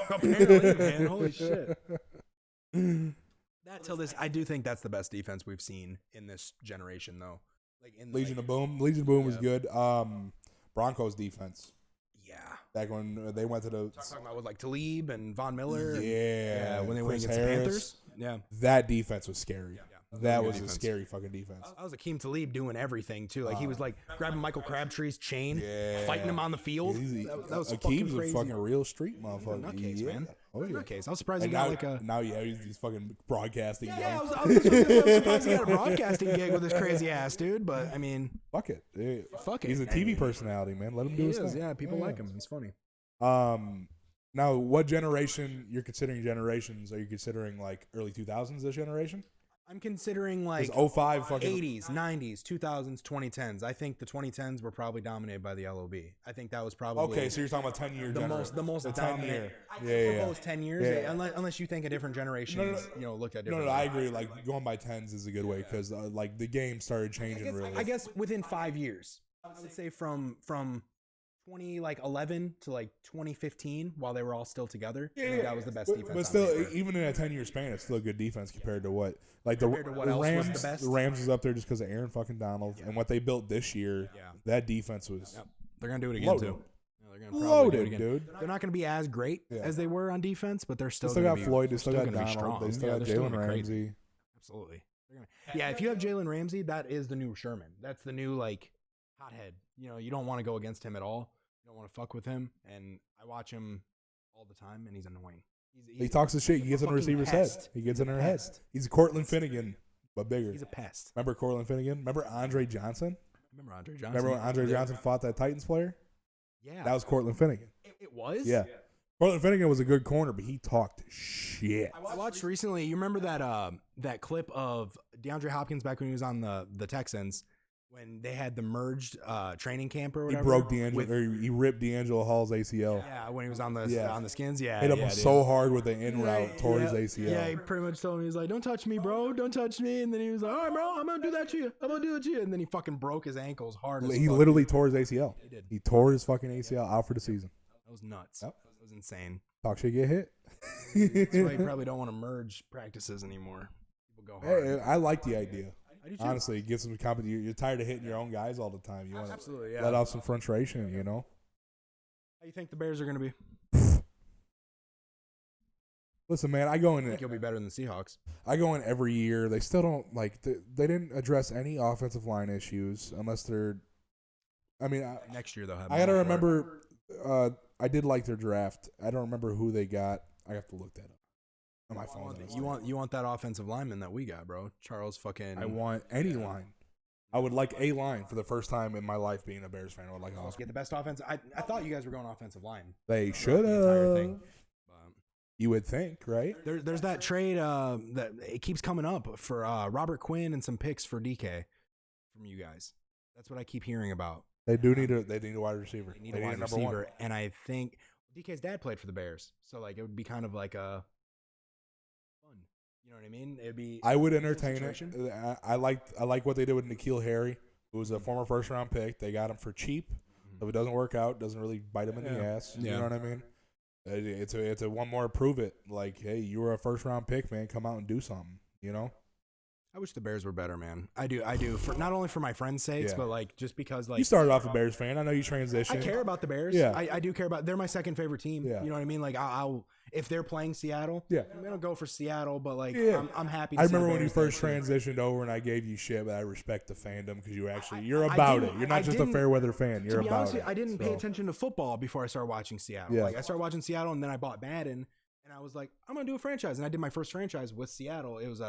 Apparently, man. Holy shit. That till this, I do think that's the best defense we've seen in this generation, though. Like in Legion of Boom. Legion of Boom was good. Broncos defense. Yeah. Back when they went to the talking about with like Talib and Von Miller. Yeah. When they Chris went against the Panthers. Yeah. That defense was scary. Yeah. That was a scary fucking defense. That was Akeem Talib doing everything too. Like he was like grabbing Michael Crabtree's chain, fighting him on the field. That was Akeem's crazy. a fucking real street motherfucker. Nutcase, man. Oh yeah. Nutcase. I was surprised And he got like a. Now he's fucking broadcasting. Yeah, I was surprised he got a broadcasting gig with his crazy ass, dude. But I mean, fuck it. Fuck it. He's a TV personality, man. Let him do his thing. Yeah, people like him. He's funny. Now, what generation you're considering generations? Are you considering like early 2000s this generation? I'm considering like 05 fucking 80s, 90s, 2000s, 2010s. I think the 2010s were probably dominated by the LOB. I think that was probably okay. So you're talking about 10-year, the most the 10 dominant. year, For those 10 years, unless you think a different generation, looked at different. No, I agree. Like going by tens is a good way because like the game started changing really. I guess within 5 years, I would say from 2011 to like 2015, while they were all still together. I think that was the best defense. But still, even in a 10-year span, it's still a good defense compared to what the Rams. Was the best? The Rams is up there just because of Aaron fucking Donald and what they built this year. Yeah. That defense was. Yep. They're gonna do it again loaded. too. They're gonna loaded, do it again. Dude. They're not gonna be as great as they were on defense, but they're still. They still got be, Floyd. They still got Donald. Donald. They still got Jalen Ramsey. Absolutely. Yeah, if you have Jalen Ramsey, that is the new Sherman. That's the new like hothead. You don't want to go against him at all. You don't want to fuck with him. And I watch him all the time, and he's annoying. He talks his shit. He gets in the receiver's head. He gets in their head. He's Cortland Finnegan, but bigger. He's a pest. Remember Cortland Finnegan? Remember Andre Johnson? Remember Andre Johnson? Remember when Andre Johnson fought that Titans player? Yeah. That was Cortland Finnegan. It was? Yeah. Cortland Finnegan was a good corner, but he talked shit. I watched recently. You remember that clip of DeAndre Hopkins back when he was on the Texans when they had the merged training camp or whatever? He ripped D'Angelo Hall's ACL. Yeah, when he was on the Skins. Yeah, hit him so hard with the in route tore his ACL. Yeah, he pretty much told me, he's like, "Don't touch me, bro. Don't touch me." And then he was like, "All right, bro, I'm gonna do that to you. I'm gonna do it to you." And then he fucking broke his ankles hard. He literally tore his ACL. He did. He tore his fucking ACL out for the season. That was nuts. Yep. That was insane. Talk shit, get hit. That's why you probably don't want to merge practices anymore. People go hard. Hey, I like the idea. Honestly, get some competition. You're tired of hitting your own guys all the time. You want to let out some frustration, How do you think the Bears are going to be? Listen, man, I go in. I think you'll be better than the Seahawks. I go in every year. They still don't they didn't address any offensive line issues unless they're. I mean, next year they'll have. I gotta remember. I did like their draft. I don't remember who they got. I have to look that up. On my phone. You want that offensive lineman that we got, bro? Charles fucking. I want any line. I would like a line for the first time in my life being a Bears fan. I would like to get the best offense. I thought you guys were going offensive line. They should have. You would think, right? There's that trade that it keeps coming up for Robert Quinn and some picks for DK from you guys. That's what I keep hearing about. They do need a wide receiver. They need a wide receiver, and I think DK's dad played for the Bears, so like it would be kind of like a fun. You know what I mean? It'd be. I would entertain it. I like what they did with N'Keal Harry, who was a former first-round pick. They got him for cheap. If it doesn't work out, doesn't really bite him in the ass. You know what I mean? It's a one more prove it. Like, hey, you were a first-round pick, man. Come out and do something. I wish the Bears were better, man. I do. For not only for my friends' sakes, but like just because like you started off a Bears fan. I know you transitioned. I care about the Bears. Yeah. I do care about. They're my second favorite team. Yeah. You know what I mean? Like I'll if they're playing Seattle. Yeah. I'm gonna go for Seattle, but like I'm happy. I remember when you first transitioned over, and I gave you shit, but I respect the fandom because you're about it. You're not just a fair weather fan. You're about it. I didn't pay attention to football before I started watching Seattle. Yeah. Like I started watching Seattle, and then I bought Madden. And I was like, I'm gonna do a franchise, and I did my first franchise with Seattle. It was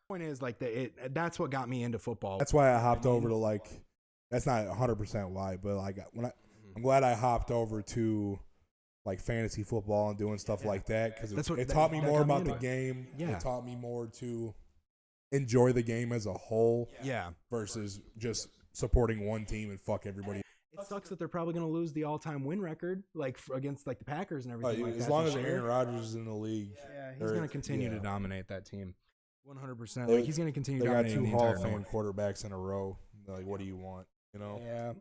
point is like that's what got me into football. That's why I hopped over to like. That's not 100% why, but like I'm glad I hopped over to like fantasy football and doing stuff like that because it taught me more about the game. Yeah. It taught me more to enjoy the game as a whole. Yeah. Versus just supporting one team and fuck everybody. It sucks that they're probably going to lose the all-time win record, like against like the Packers and everything. As long as Aaron Rodgers is in the league, he's going to continue to dominate that team. 100%. Like he's going to continue. They got 2 Hall of Fame quarterbacks in a row. Like, what do you want? Yeah.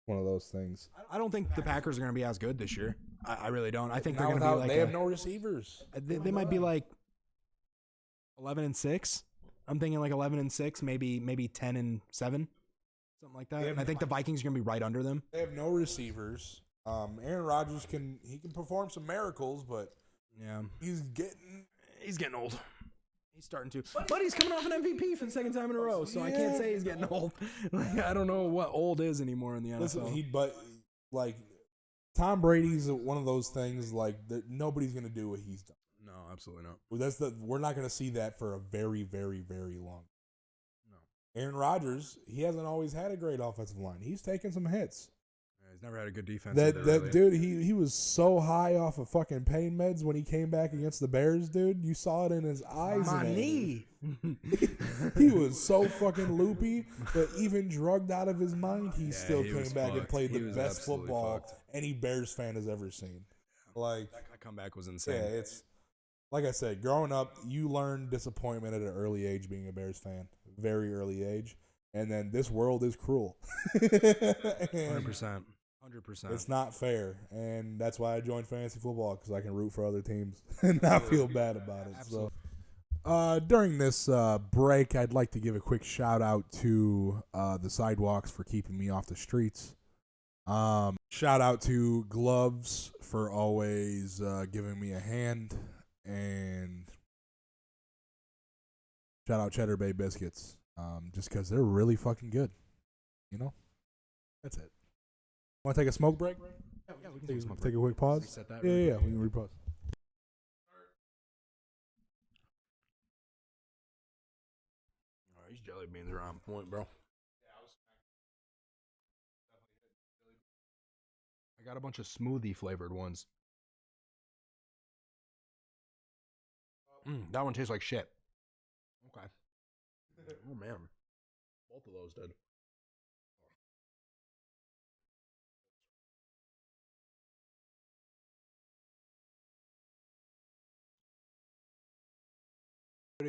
one of those things. I don't think the Packers are going to be as good this year. I really don't. I think Now they're going to be like they have no receivers. They might be like 11-6. I'm thinking like 11-6, maybe 10-7, something like that. And I think the Vikings are going to be right under them. They have no receivers. Aaron Rodgers can perform some miracles, but yeah, he's getting old. He's starting to, but he's coming off an MVP for the second time in a row, so I can't say he's getting old. Like, I don't know what old is anymore in the NFL. Listen, but Tom Brady's one of those things that nobody's gonna do what he's done. No, absolutely not. We're not gonna see that for a very, very, very long. No. Aaron Rodgers, he hasn't always had a great offensive line. He's taken some hits. He's never had a good defense. That dude, he was so high off of fucking pain meds when he came back against the Bears, dude. You saw it in his eyes. My knee. He was so fucking loopy, but even drugged out of his mind, he still came back and played the best football any Bears fan has ever seen. Like, that comeback was insane. Yeah, it's like I said, growing up, you learn disappointment at an early age being a Bears fan, very early age. And then this world is cruel. 100%. 100%. It's not fair, and that's why I joined fantasy football, because I can root for other teams and not feel bad about it. Absolutely. So, during this break, I'd like to give a quick shout out to the sidewalks for keeping me off the streets. Shout out to Gloves for always giving me a hand, and shout out Cheddar Bay Biscuits, just because they're really fucking good. You know, that's it. Want to take a smoke break? Yeah, we can take a quick pause. Reset that Yeah, we can repause. These jelly beans are on point, bro. I got a bunch of smoothie flavored ones. That one tastes like shit. Okay. Oh man, both of those did.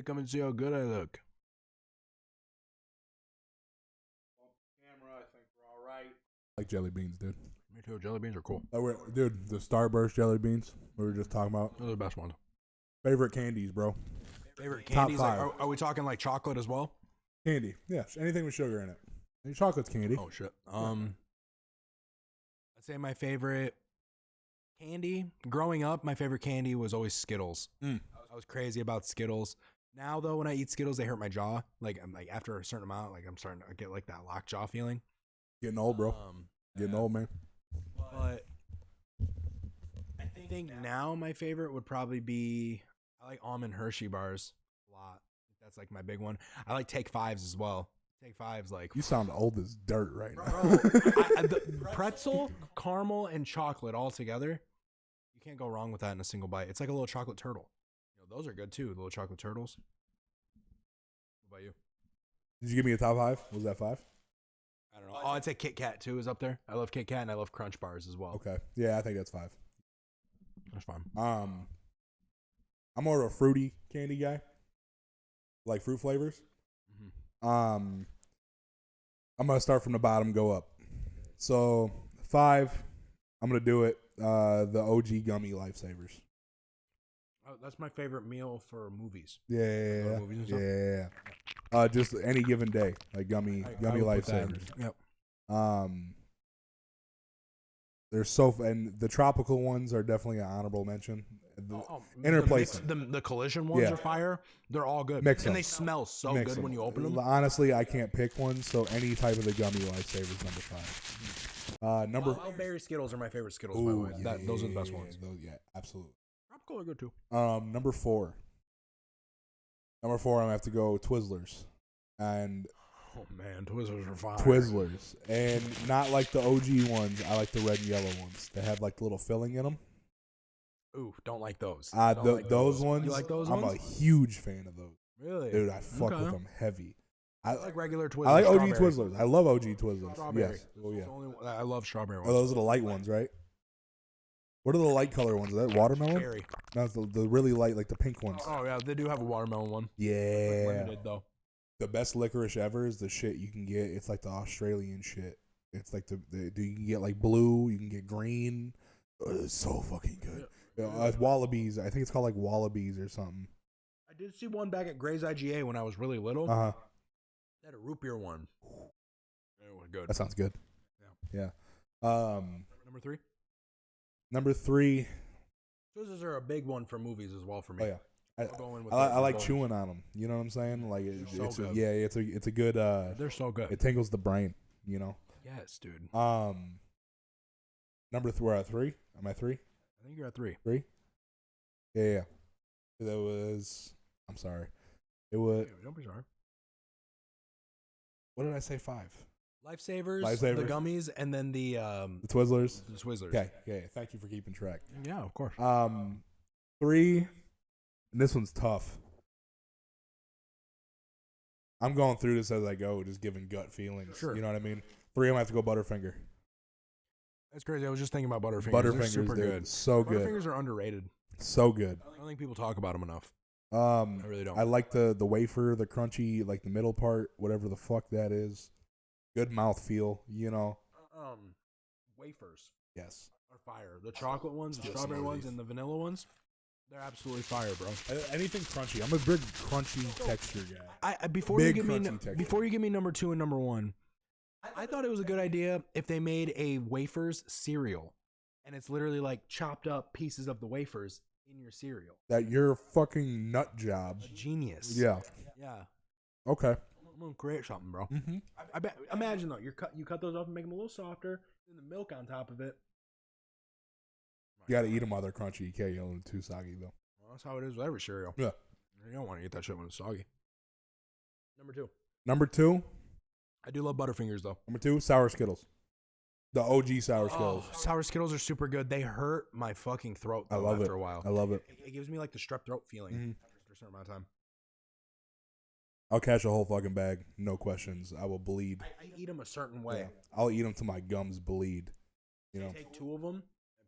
Come and see how good I look. Camera, I think we're all right. Like jelly beans, dude. Me too. Jelly beans are cool. Dude, the Starburst jelly beans we were just talking about. Those are the best ones. Favorite candies, bro. Favorite candies? Top 5. Like, are we talking like chocolate as well? Candy, yes. Anything with sugar in it. And chocolate's candy. Oh shit. I'd say my favorite candy. Growing up, my favorite candy was always Skittles. I was crazy about Skittles. Now though, when I eat Skittles, they hurt my jaw. Like I'm like after a certain amount, like I'm starting to get like that locked jaw feeling. Getting old, bro. Getting old, man. But I think now my favorite would probably be, I like almond Hershey bars a lot. That's like my big one. I like Take Fives as well. Take Fives, like, you sound old as dirt right now. The pretzel, caramel, and chocolate all together. You can't go wrong with that in a single bite. It's like a little chocolate turtle. Those are good too, the little chocolate turtles. What about you? Did you give me a top 5? Was that 5? I don't know. Oh, I'd say Kit Kat too is up there. I love Kit Kat and I love Crunch bars as well. Okay. Yeah, I think that's 5. That's fine. I'm more of a fruity candy guy. Like fruit flavors. I'm gonna start from the bottom, go up. So 5, I'm gonna do it. The OG gummy lifesavers. Oh, that's my favorite meal for movies. Yeah, movies and yeah. Just any given day, like gummy lifesavers. Yep. And the tropical ones are definitely an honorable mention. The collision ones are fire. They're all good. They smell so good when you open them. Honestly, I can't pick one, so any type of the gummy lifesavers, number 5. Berry Skittles are my favorite Skittles, by the way. Those are the best ones. Yeah, absolutely. Tropical are good too. Number 4. I'm gonna have to go Twizzlers. And oh man, Twizzlers are fire. Twizzlers, and not like the OG ones. I like the red and yellow ones. They have like the little filling in them. Ooh, don't like those. Those ones. You like those I'm ones? a huge fan of those. Really, dude, I fuck with them heavy. I like regular Twizzlers. I like OG Twizzlers. I love OG Twizzlers. Strawberry. Yes. Oh yeah. I love strawberry ones. Oh, those are the light ones, right? What are the light color ones? Is that watermelon? Berry. No, it's the really light, like the pink ones. Oh yeah, they do have a watermelon one. Yeah. Limited though. The best licorice ever is the shit you can get. It's like the Australian shit. It's like you can get like blue, you can get green. It's so fucking good. Yeah. Wallabies. I think it's called like Wallabies or something. I did see one back at Gray's IGA when I was really little. Uh huh. They had a root beer one. It was good. That sounds good. Yeah. Number 3. Number 3. Twizzlers are a big one for movies as well for me. Oh yeah. I like chewing on them. You know what I'm saying? Like it's good. it's a good. They're so good. It tingles the brain. You know. Yes, dude. Number 3. We're at 3. Am I 3? I think you're at 3. 3. Yeah. That was. I'm sorry. It was. Don't be sorry. What did I say? 5. Lifesavers, the gummies, and then the Twizzlers. The Twizzlers. Okay. Thank you for keeping track. Yeah, of course. 3, and this one's tough. I'm going through this as I go, just giving gut feelings. Sure. You know what I mean? 3, I'm gonna have to go Butterfinger. That's crazy. I was just thinking about Butterfingers. Butterfingers, super dude, good. so good. Butterfingers are underrated. So good. I don't think people talk about them enough. I really don't. I like the wafer, the crunchy, like the middle part, whatever the fuck that is. Good mouthfeel, you know. Wafers. Yes. Are fire. The chocolate ones, the Still strawberry some of ones, these. and the vanilla ones. They're absolutely fire, bro. Anything crunchy. I'm a big crunchy texture guy. Before Big you give me crunchy texture. before you give me number 2 and number 1, I thought it was a good idea if they made a wafers cereal, and it's literally like chopped up pieces of the wafers in your cereal. That you're a fucking nut job. A genius. Yeah. Yeah. Okay. I'm gonna create something, bro. Mm-hmm. Imagine though, you cut those up and make them a little softer, and the milk on top of it. You gotta eat them while they're crunchy. You can't eat them too soggy though. Well, that's how it is with every cereal. Yeah. You don't want to eat that shit when it's soggy. Number 2. I do love Butterfingers though. Number 2, sour Skittles. The OG sour Skittles. Sour Skittles are super good. They hurt my fucking throat I though, love after it. a while. I love it. It gives me like the strep throat feeling after a certain amount of time. I'll catch a whole fucking bag, no questions. I will bleed. I eat them a certain way. Yeah. I'll eat them till my gums bleed. You know. Take 2 of them and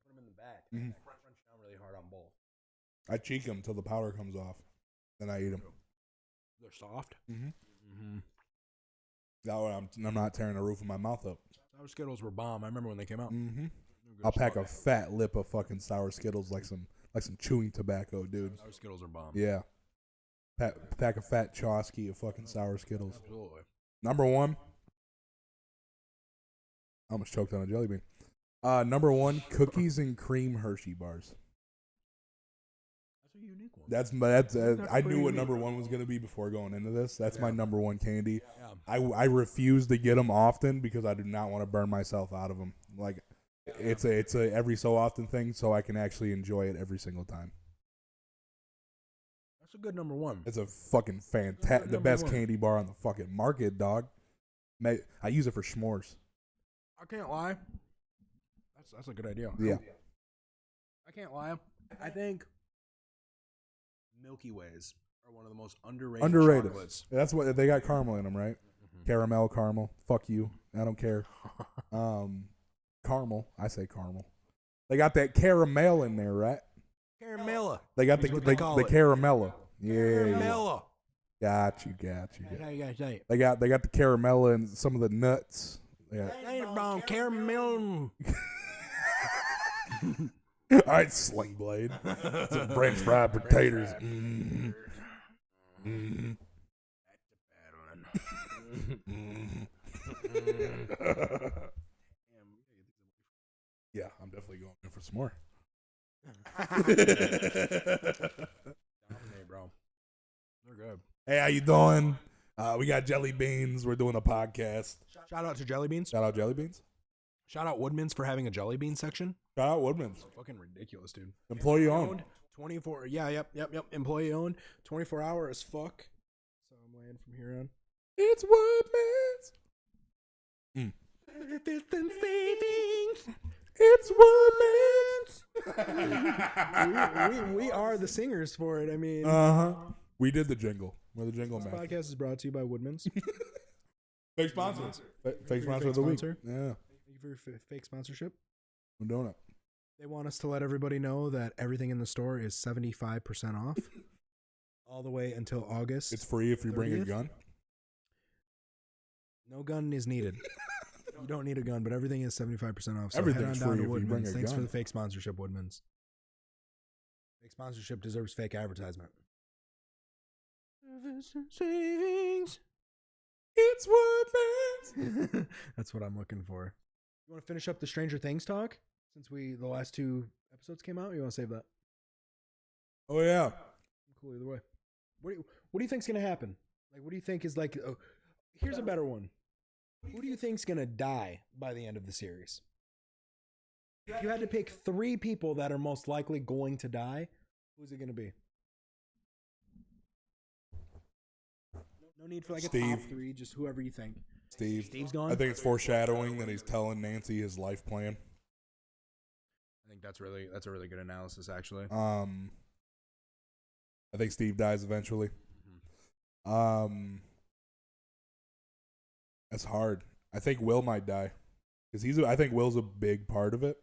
put them in the bag. Mhm. Crunch down really hard on both. I cheek them till the powder comes off. Then I eat them. They're soft. Mm-hmm. Mm-hmm. That way I'm not tearing the roof of my mouth up. Sour Skittles were bomb. I remember when they came out. Mm-hmm. I'll pack a fat lip of fucking sour Skittles like some chewing tobacco, dude. Sour Skittles are bomb. Yeah. Pack a fat Chosky of fucking sour Skittles. Absolutely. Number 1. I almost choked on a jelly bean. Number 1, cookies and cream Hershey bars. That's a unique one. That's I knew what number 1 was gonna be before going into this. That's my number 1 candy. Yeah. I refuse to get them often because I do not want to burn myself out of them. Like it's a every so often thing, so I can actually enjoy it every single time. That's a good number 1. It's a fucking fantastic, the best 1. candy bar on the fucking market, dog. I use it for s'mores. I can't lie. That's a good idea. Yeah. I can't lie. I think Milky Ways are one of the most underrated chocolates. That's what they got, caramel in them, right? Mm-hmm. Caramel. Fuck you. I don't care. Caramel. I say caramel. They got that caramel in there, right? Caramella. They got the caramella. Yeah. Caramella. Got you. How you guys say it? They got the caramella and some of the nuts. Yeah. Ain't about caramel. All right, Sling Blade. Some French fried potatoes. Yeah, I'm definitely going in for some more. Dominate, bro. They're good. Hey, how you doing? We got jelly beans. We're doing a podcast. Shout out to Jelly Beans. Shout out jelly beans. Shout out Woodman's for having a jelly bean section. Shout out Woodman's. Fucking ridiculous, dude. Employee owned. 24. Yeah, yep. Employee owned. 24 hour as fuck. So I'm laying from here on. It's Woodman's. It's Woodman's. we are the singers for it. I mean, We did the jingle. We're the jingle this man. podcast is brought to you by Woodman's. Fake sponsor. Fake sponsor of the week. sponsor. Yeah, Thank you for your fake sponsorship. I'm doing it. They want us to let everybody know that everything in the store is 75% off all the way until August. It's free if you bring a 30th? gun. No gun is needed. You don't need a gun, but everything is 75% off. So Everything's head on down free to if you bring Woodman's. a Thanks for gun. the fake sponsorship, Woodman's. Fake sponsorship deserves fake advertisement. Savings. It's Woodman's. That's what I'm looking for. You want to finish up the Stranger Things talk since the last 2 episodes came out? Or you want to save that? Oh yeah. I'm cool either way. What do you think's gonna happen? Like, what do you think is like? Here's a better one. Who do you think's gonna die by the end of the series? If you had to pick 3 people that are most likely going to die, who's it gonna be? No need for like a top 3, just whoever you think. Steve's gone. I think it's foreshadowing that he's telling Nancy his life plan. I think that's a really good analysis, actually. I think Steve dies eventually. Mm-hmm. That's hard. I think Will might die because I think Will's a big part of it.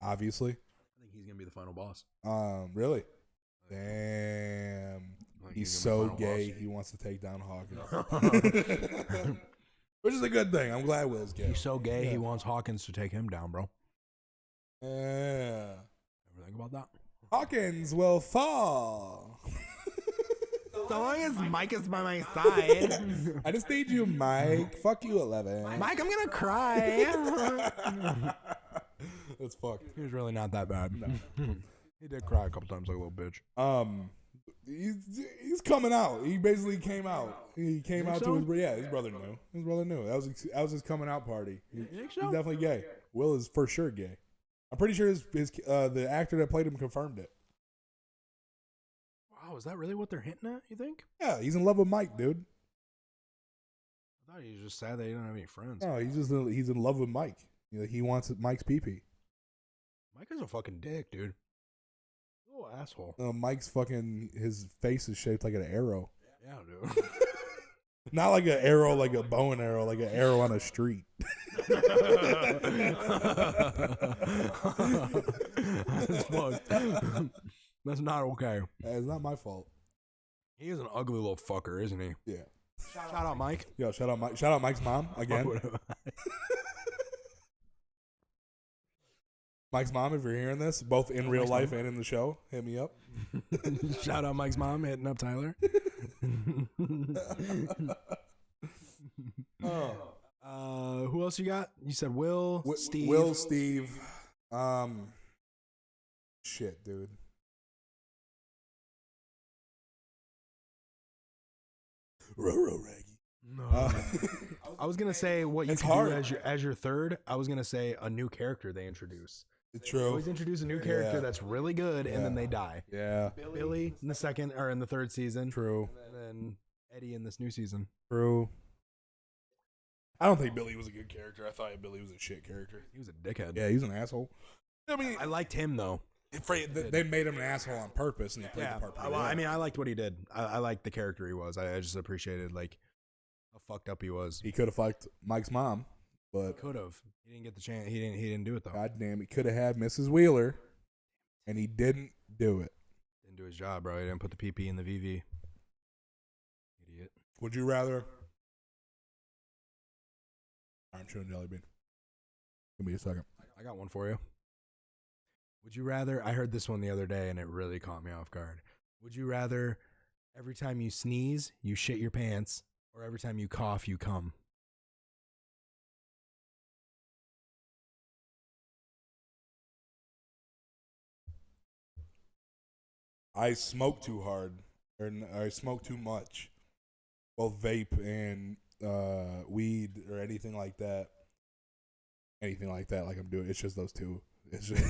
Obviously, I think he's gonna be the final boss. Really? Damn. He's so gay. Boss. He wants to take down Hawkins, which is a good thing. I'm glad Will's gay. He's so gay. Yeah. He wants Hawkins to take him down, bro. Yeah. Ever think about that? Hawkins will fall. So long as Mike is by my side. I just need you, Mike. Fuck you, 11. Mike, I'm gonna cry. That's fucked. He was really not that bad. No. He did cry a couple times like a little bitch. He's coming out. He basically came out. He came out to his brother knew. His brother knew. That was his coming out party. He's definitely gay. Will is for sure gay. I'm pretty sure the actor that played him confirmed it. Wow, is that really what they're hinting at, you think? Yeah, he's in love with Mike, dude. I thought he was just sad that he didn't have any friends. No, he's in love with Mike. You know, he wants Mike's pee-pee. Mike is a fucking dick, dude. Oh, asshole. Mike's his face is shaped like an arrow. Yeah, dude. Not like an arrow, like a bow and arrow, like an arrow on a street. That's fucked. That's not okay. It's not my fault. He is an ugly little fucker, isn't he? Yeah. Shout out Mike. Yo, shout out Mike. Shout out Mike's mom again. Mike's mom, if you're hearing this, both in real life and in the show, hit me up. Shout out Mike's mom hitting up Tyler. Who else you got? You said Will, Steve. Will, Steve. Shit, dude. Roro Raggy. No. I was gonna say what you can do as your third. I was gonna say a new character they introduce. It's true. They always introduce a new character that's really good, and then they die. Yeah. Billy in the second or in the third season. True. And then Eddie in this new season. True. I don't think Billy was a good character. I thought Billy was a shit character. He was a dickhead. Yeah, he was an asshole. I mean, I liked him though. They made him an asshole on purpose, and he played the part pretty well. I mean, I liked what he did. I liked the character he was. I just appreciated like how fucked up he was. He could have fucked Mike's mom, but could have. He didn't get the chance. He didn't do it though. God damn, he could have had Mrs. Wheeler, and he didn't do it. Didn't do his job, bro. He didn't put the PP in the VV. Idiot. Would you rather? I'm chewing jelly bean. Give me a second. I got one for you. Would you rather? I heard this one the other day, and it really caught me off guard. Would you rather every time you sneeze, you shit your pants, or every time you cough, you cum? I smoke too hard, or I smoke too much. Both vape and weed or anything like that. Anything like that, like I'm doing. It's just those two. It's just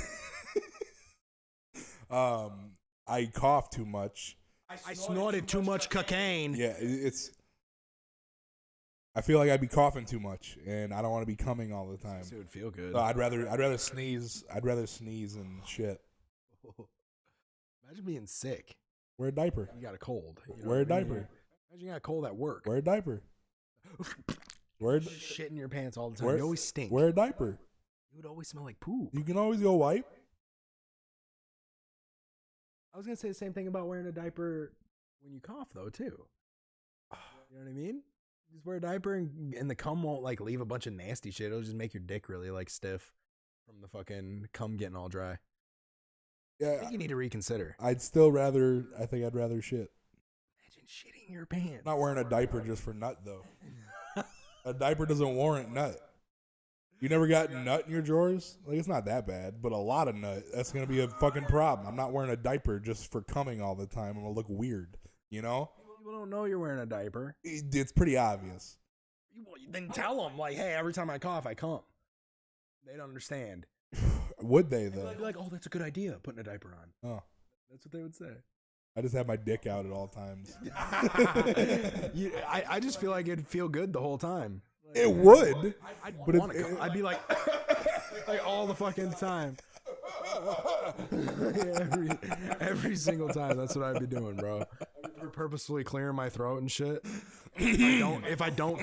I cough too much. I snorted too much cocaine. Yeah, it's. I feel like I'd be coughing too much, and I don't want to be coming all the time. It would feel good. So I'd rather sneeze. I'd rather sneeze and shit. Imagine being sick. Wear a diaper. You got a cold. You know Wear a diaper. Imagine you got a cold at work. Wear a diaper. Shit in your pants all the time. You always stink. Wear a diaper. You would always smell like poop. You can always go wipe. I was gonna say the same thing about wearing a diaper when you cough, though, too. You know what I mean? Just wear a diaper and the cum won't like leave a bunch of nasty shit. It'll just make your dick really like stiff from the fucking cum getting all dry. Yeah, I think you need to reconsider. I think I'd rather shit. Imagine shitting your pants. I'm not wearing a diaper just for nut though. A diaper doesn't warrant nut. You never got nut in your drawers? Like, it's not that bad, but a lot of nut, that's going to be a fucking problem. I'm not wearing a diaper just for coming all the time. I'm going to look weird, you know? People don't know you're wearing a diaper. It's pretty obvious. Then tell them, like, hey, every time I cough, I cum. They don't understand. Would they, though? They'd be like, oh, that's a good idea, putting a diaper on. Oh. That's what they would say. I just have my dick out at all times. I just feel like it'd feel good the whole time. Like, it would. I'd be like, like all the fucking time. every single time. That's what I'd be doing, bro. I'd purposefully clearing my throat and shit. If I don't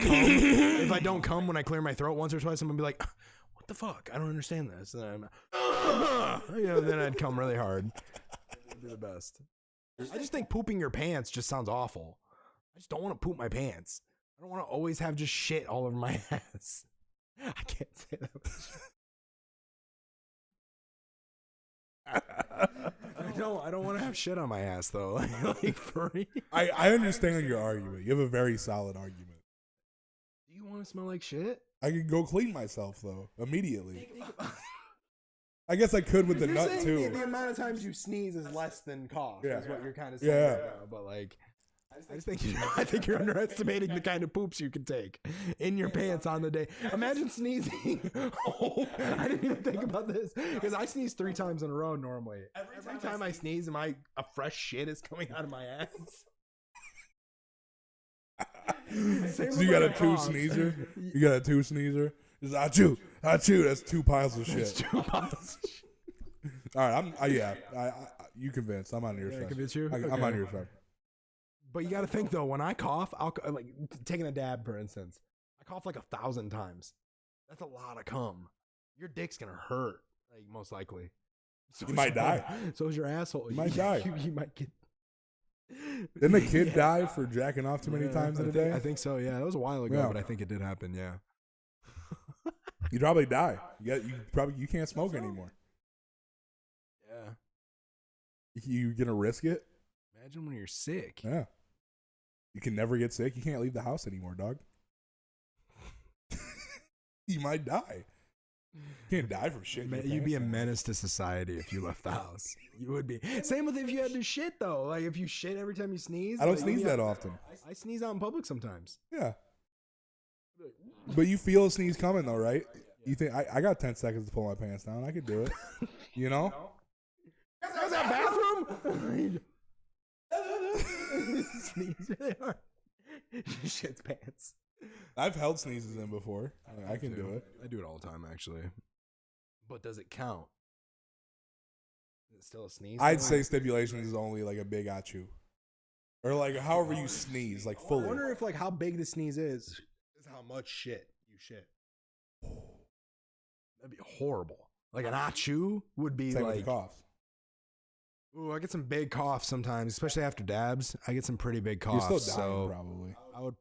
come when I clear my throat once or twice, I'm gonna be like, what the fuck? I don't understand this. And then I'd come really hard. It'd be the best. I just think pooping your pants just sounds awful. I just don't want to poop my pants. I don't want to always have just shit all over my ass. I can't say that. I don't want to have shit on my ass though. Like for real. I understand your argument. You have a very solid argument. Do you want to smell like shit? I could go clean myself though immediately. I guess I could with the nut too. The amount of times you sneeze is less than cough. Yeah. Is what you're kind of saying. Yeah. Right now, but like, I think you're underestimating the kind of poops you can take in your pants on the day. Imagine sneezing. Oh, I didn't even think about this because I sneeze 3 times in a row normally. Every time I sneeze, a fresh shit is coming out of my ass. So you got a 2 sneezer? You got a 2 sneezer? Just achoo. That's 2 piles of shit. It's 2 piles of shit. All right, you convinced. I'm on your side. Convince you? I'm on your side. But you got to think though, when I cough, I'll like taking a dab for instance. I cough like 1,000 times. That's a lot of cum. Your dick's gonna hurt, like most likely. So you might die. So is your asshole. You might die. You might get. Didn't a kid die for jacking off too many times in a day? I think so. Yeah, that was a while ago, but I think it did happen. Yeah. You'd probably die. You can't smoke anymore. Yeah. You gonna risk it? Imagine when you're sick. Yeah. You can never get sick. You can't leave the house anymore, dog. You might die. You can't die from shit. You'd be a menace to society if you left the house. You would be. Same with if you had to shit though. Like if you shit every time you sneeze. I don't sneeze that often. I sneeze out in public sometimes. Yeah. But you feel a sneeze coming though, right? You think I got 10 seconds to pull my pants down. I could do it. You know? How's that bathroom? Sneeze really hard. Shit's pants. I've held sneezes in before. I can do it. I do it all the time, actually. But does it count? Is it still a sneeze? I'd say stipulation is only like a big achoo. Or like however you sneeze, like fully. I wonder if like how big the sneeze is how much shit you shit. That'd be horrible. Like an achoo would be same like with the coughs. Ooh, I get some big coughs sometimes, especially after dabs. I get some pretty big coughs. You're still dying, so probably. I would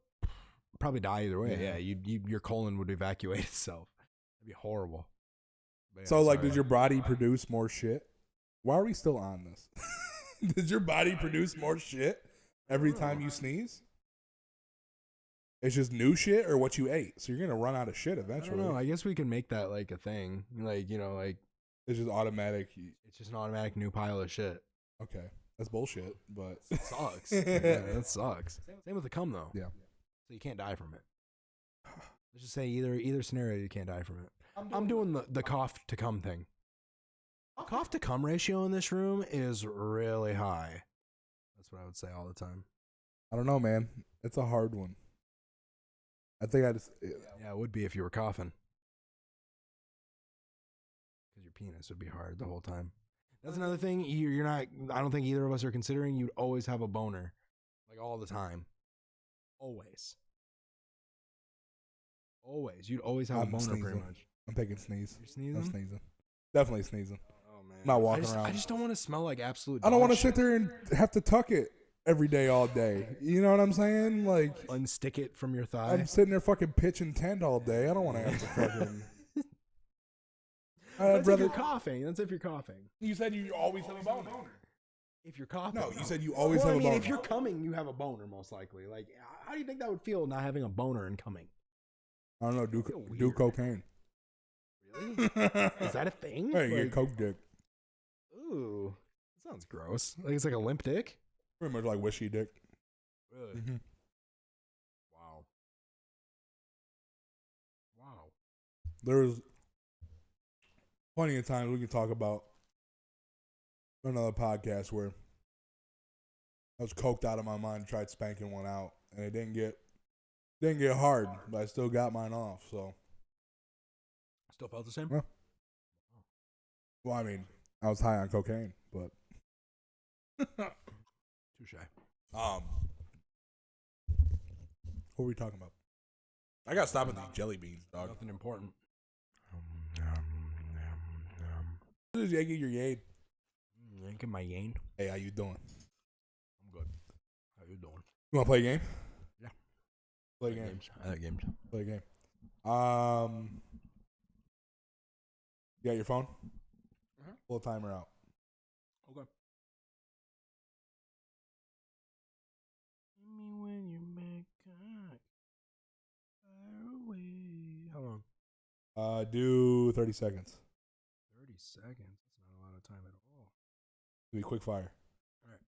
probably die either way. Yeah, your colon would evacuate itself. It'd be horrible. But yeah, so, like, does your body produce more shit? Why are we still on this? Does your body produce more shit every time you sneeze? It's just new shit or what you ate. So you're gonna run out of shit eventually. I don't know. I guess we can make that like a thing. Like like. It's just automatic. It's just an automatic new pile of shit. Okay. That's bullshit, but it sucks. Yeah, that sucks. Same with the cum though. Yeah. So you can't die from it. Let's just say either scenario you can't die from it. I'm doing the cough to cum thing. Cough to cum ratio in this room is really high. That's what I would say all the time. I don't know, man. It's a hard one. I think yeah, it would be if you were coughing. Your penis would be hard the whole time. That's another thing you're not. I don't think either of us are considering. You'd always have a boner, like all the time. Always. You'd always have a boner. Sneezing. Pretty much. I'm taking sneeze. You're sneezing. I'm sneezing. Definitely sneezing. Oh man. I'm not walking around. I just don't want to smell like absolute. I don't want to shit. sit there and have to tuck it. every day, all day. You know what I'm saying? Like, unstick it from your thigh. I'm sitting there fucking pitching tent all day. I don't want to have to fucking. That's if you're coughing. That's if you're coughing. You said you always have a boner. If you're coughing. No, you said you always have a boner. If you're coming, you have a boner most likely. Like, how do you think that would feel not having a boner and coming? I don't know. Do cocaine. Really? Is that a thing? Hey, you get coke dick. Ooh, that sounds gross. Like it's like a limp dick. Pretty much like wishy dick. Really? Mm-hmm. Wow. Wow. There's plenty of times we can talk about another podcast where I was coked out of my mind, tried spanking one out, and it didn't get hard, but I still got mine off. So still felt the same. Yeah. Well, I mean, I was high on cocaine, but touche. What were we talking about? I gotta stop at these jelly beans, dog. Nothing important. Did you get your yane? Get my yane. Hey, how you doing? I'm good. How you doing? You wanna play a game? Yeah. Play games. I like games. Play a game. You got your phone? Uh-huh. Pull a timer out. Okay. Give me when you make cock. Fire away. How long? Do 30 seconds. 30 seconds. That's not a lot of time at all. Be quick fire. All right.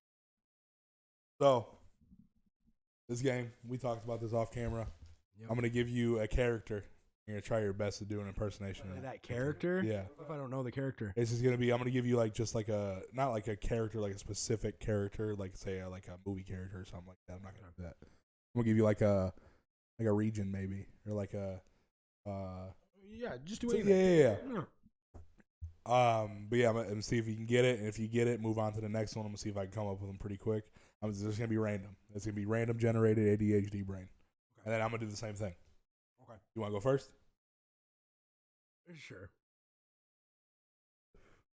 So, this game, we talked about this off camera. Yep. I'm going to give you a character. You're going to try your best to do an impersonation of that character? Yeah. What if I don't know the character? It's just going to be, I'm going to give you like just like a, not like a character, like a specific character, like say like a movie character or something like that. I'm not going to do that. I'm going to give you like a region maybe, or like a, yeah, just do it. Yeah. But yeah, I'm going to see if you can get it. And if you get it, move on to the next one. I'm going to see if I can come up with them pretty quick. It's just going to be random. It's going to be random generated ADHD brain. Okay. And then I'm going to do the same thing. Okay. You want to go first? Sure.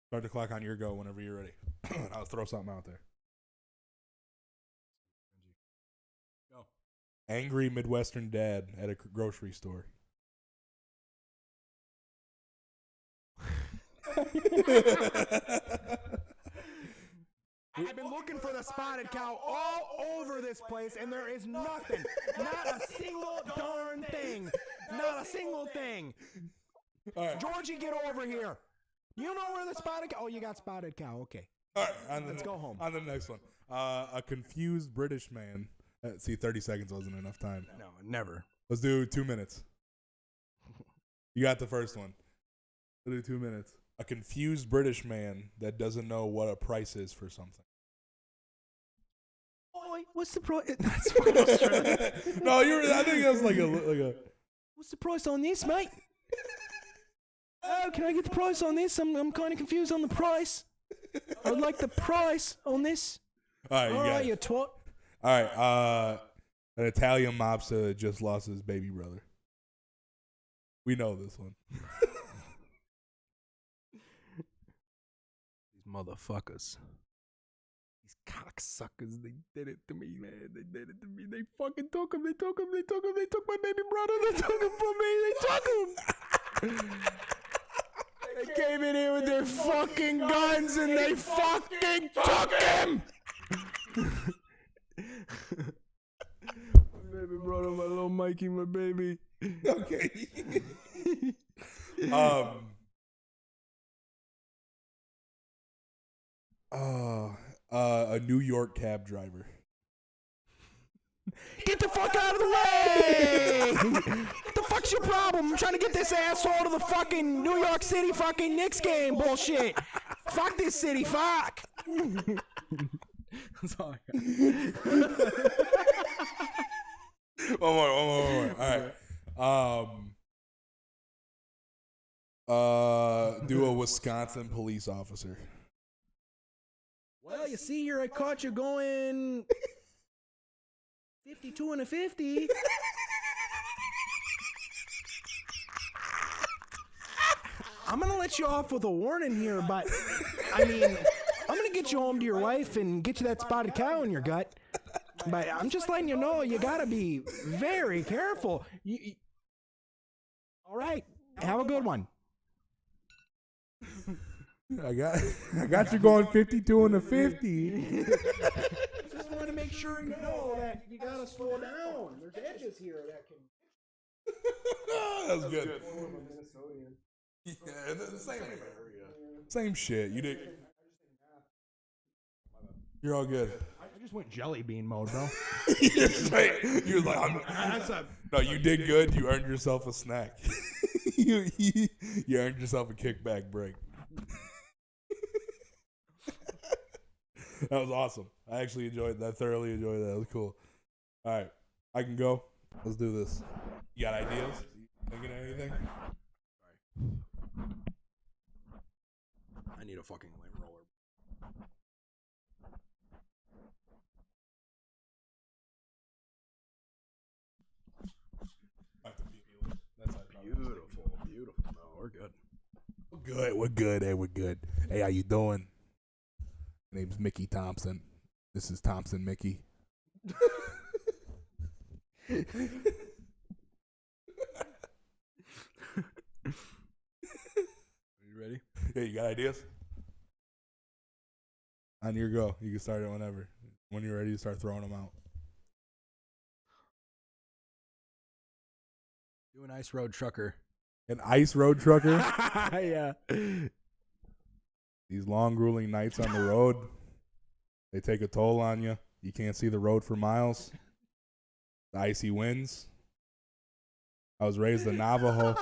Start the clock on your go whenever you're ready. I'll throw something out there. Go. Angry Midwestern dad at a grocery store. I've been looking for the spotted cow all over this place, and there is nothing. Not a single darn thing. Not a single thing. All right. Georgie, get over here. You know where the spotted cow? Oh, you got spotted cow. Okay. All right. Let's go home. On the next one. A confused British man. See, 30 seconds wasn't enough time. No, never. Let's do 2 minutes. You got the first one. Let's do 2 minutes. A confused British man that doesn't know what a price is for something. Oi, what's the price? That's fucking Australian. No, I think that's like a. What's the price on this, mate? Oh, can I get the price on this? I'm kind of confused on the price. I'd like the price on this. All right, you twat. All right, an Italian mobster just lost his baby brother. We know this one. These motherfuckers. These cocksuckers, they did it to me, man. They did it to me. They fucking took him. They took my baby brother. They took him from me. They took him. They came in here with their fucking guns and they fucking took him. My baby brother, my little Mikey, my baby. Okay. A New York cab driver. Get the fuck out of the way! What the fuck's your problem? I'm trying to get this asshole to the fucking New York City fucking Knicks game bullshit. Fuck this city, fuck. That's all I got. One more. All right. Do a Wisconsin police officer. Well, you see here, I caught you going 52 and a 50. I'm going to let you off with a warning here, but, I mean, I'm going to get you home to your wife and get you that spotted cow in your gut. But I'm just letting you know, you gotta be very careful. All right, have a good one. I got you going 52 and a 50. Just want to make sure you know that you gotta slow down. There's edges here that can. That was good. Yeah, the same shit. You did. You're all good. I just went jelly bean mode, bro. You was like, no, you did good. You earned yourself a snack. you earned yourself a kickback break. That was awesome. I actually enjoyed that. Thoroughly enjoyed that. It was cool. All right, I can go. Let's do this. You got ideas? Thinking of anything? I need a fucking lint roller. Beautiful. No, we're good. We're good. Hey, we're good. Hey, how you doing? My name's Mickey Thompson. This is Thompson Mickey. You ready? Yeah, you got ideas? On your go. You can start it whenever. When you're ready to start throwing them out. Do an ice road trucker. An ice road trucker? Yeah. These long, grueling nights on the road, they take a toll on you. You can't see the road for miles. The icy winds. I was raised a Navajo.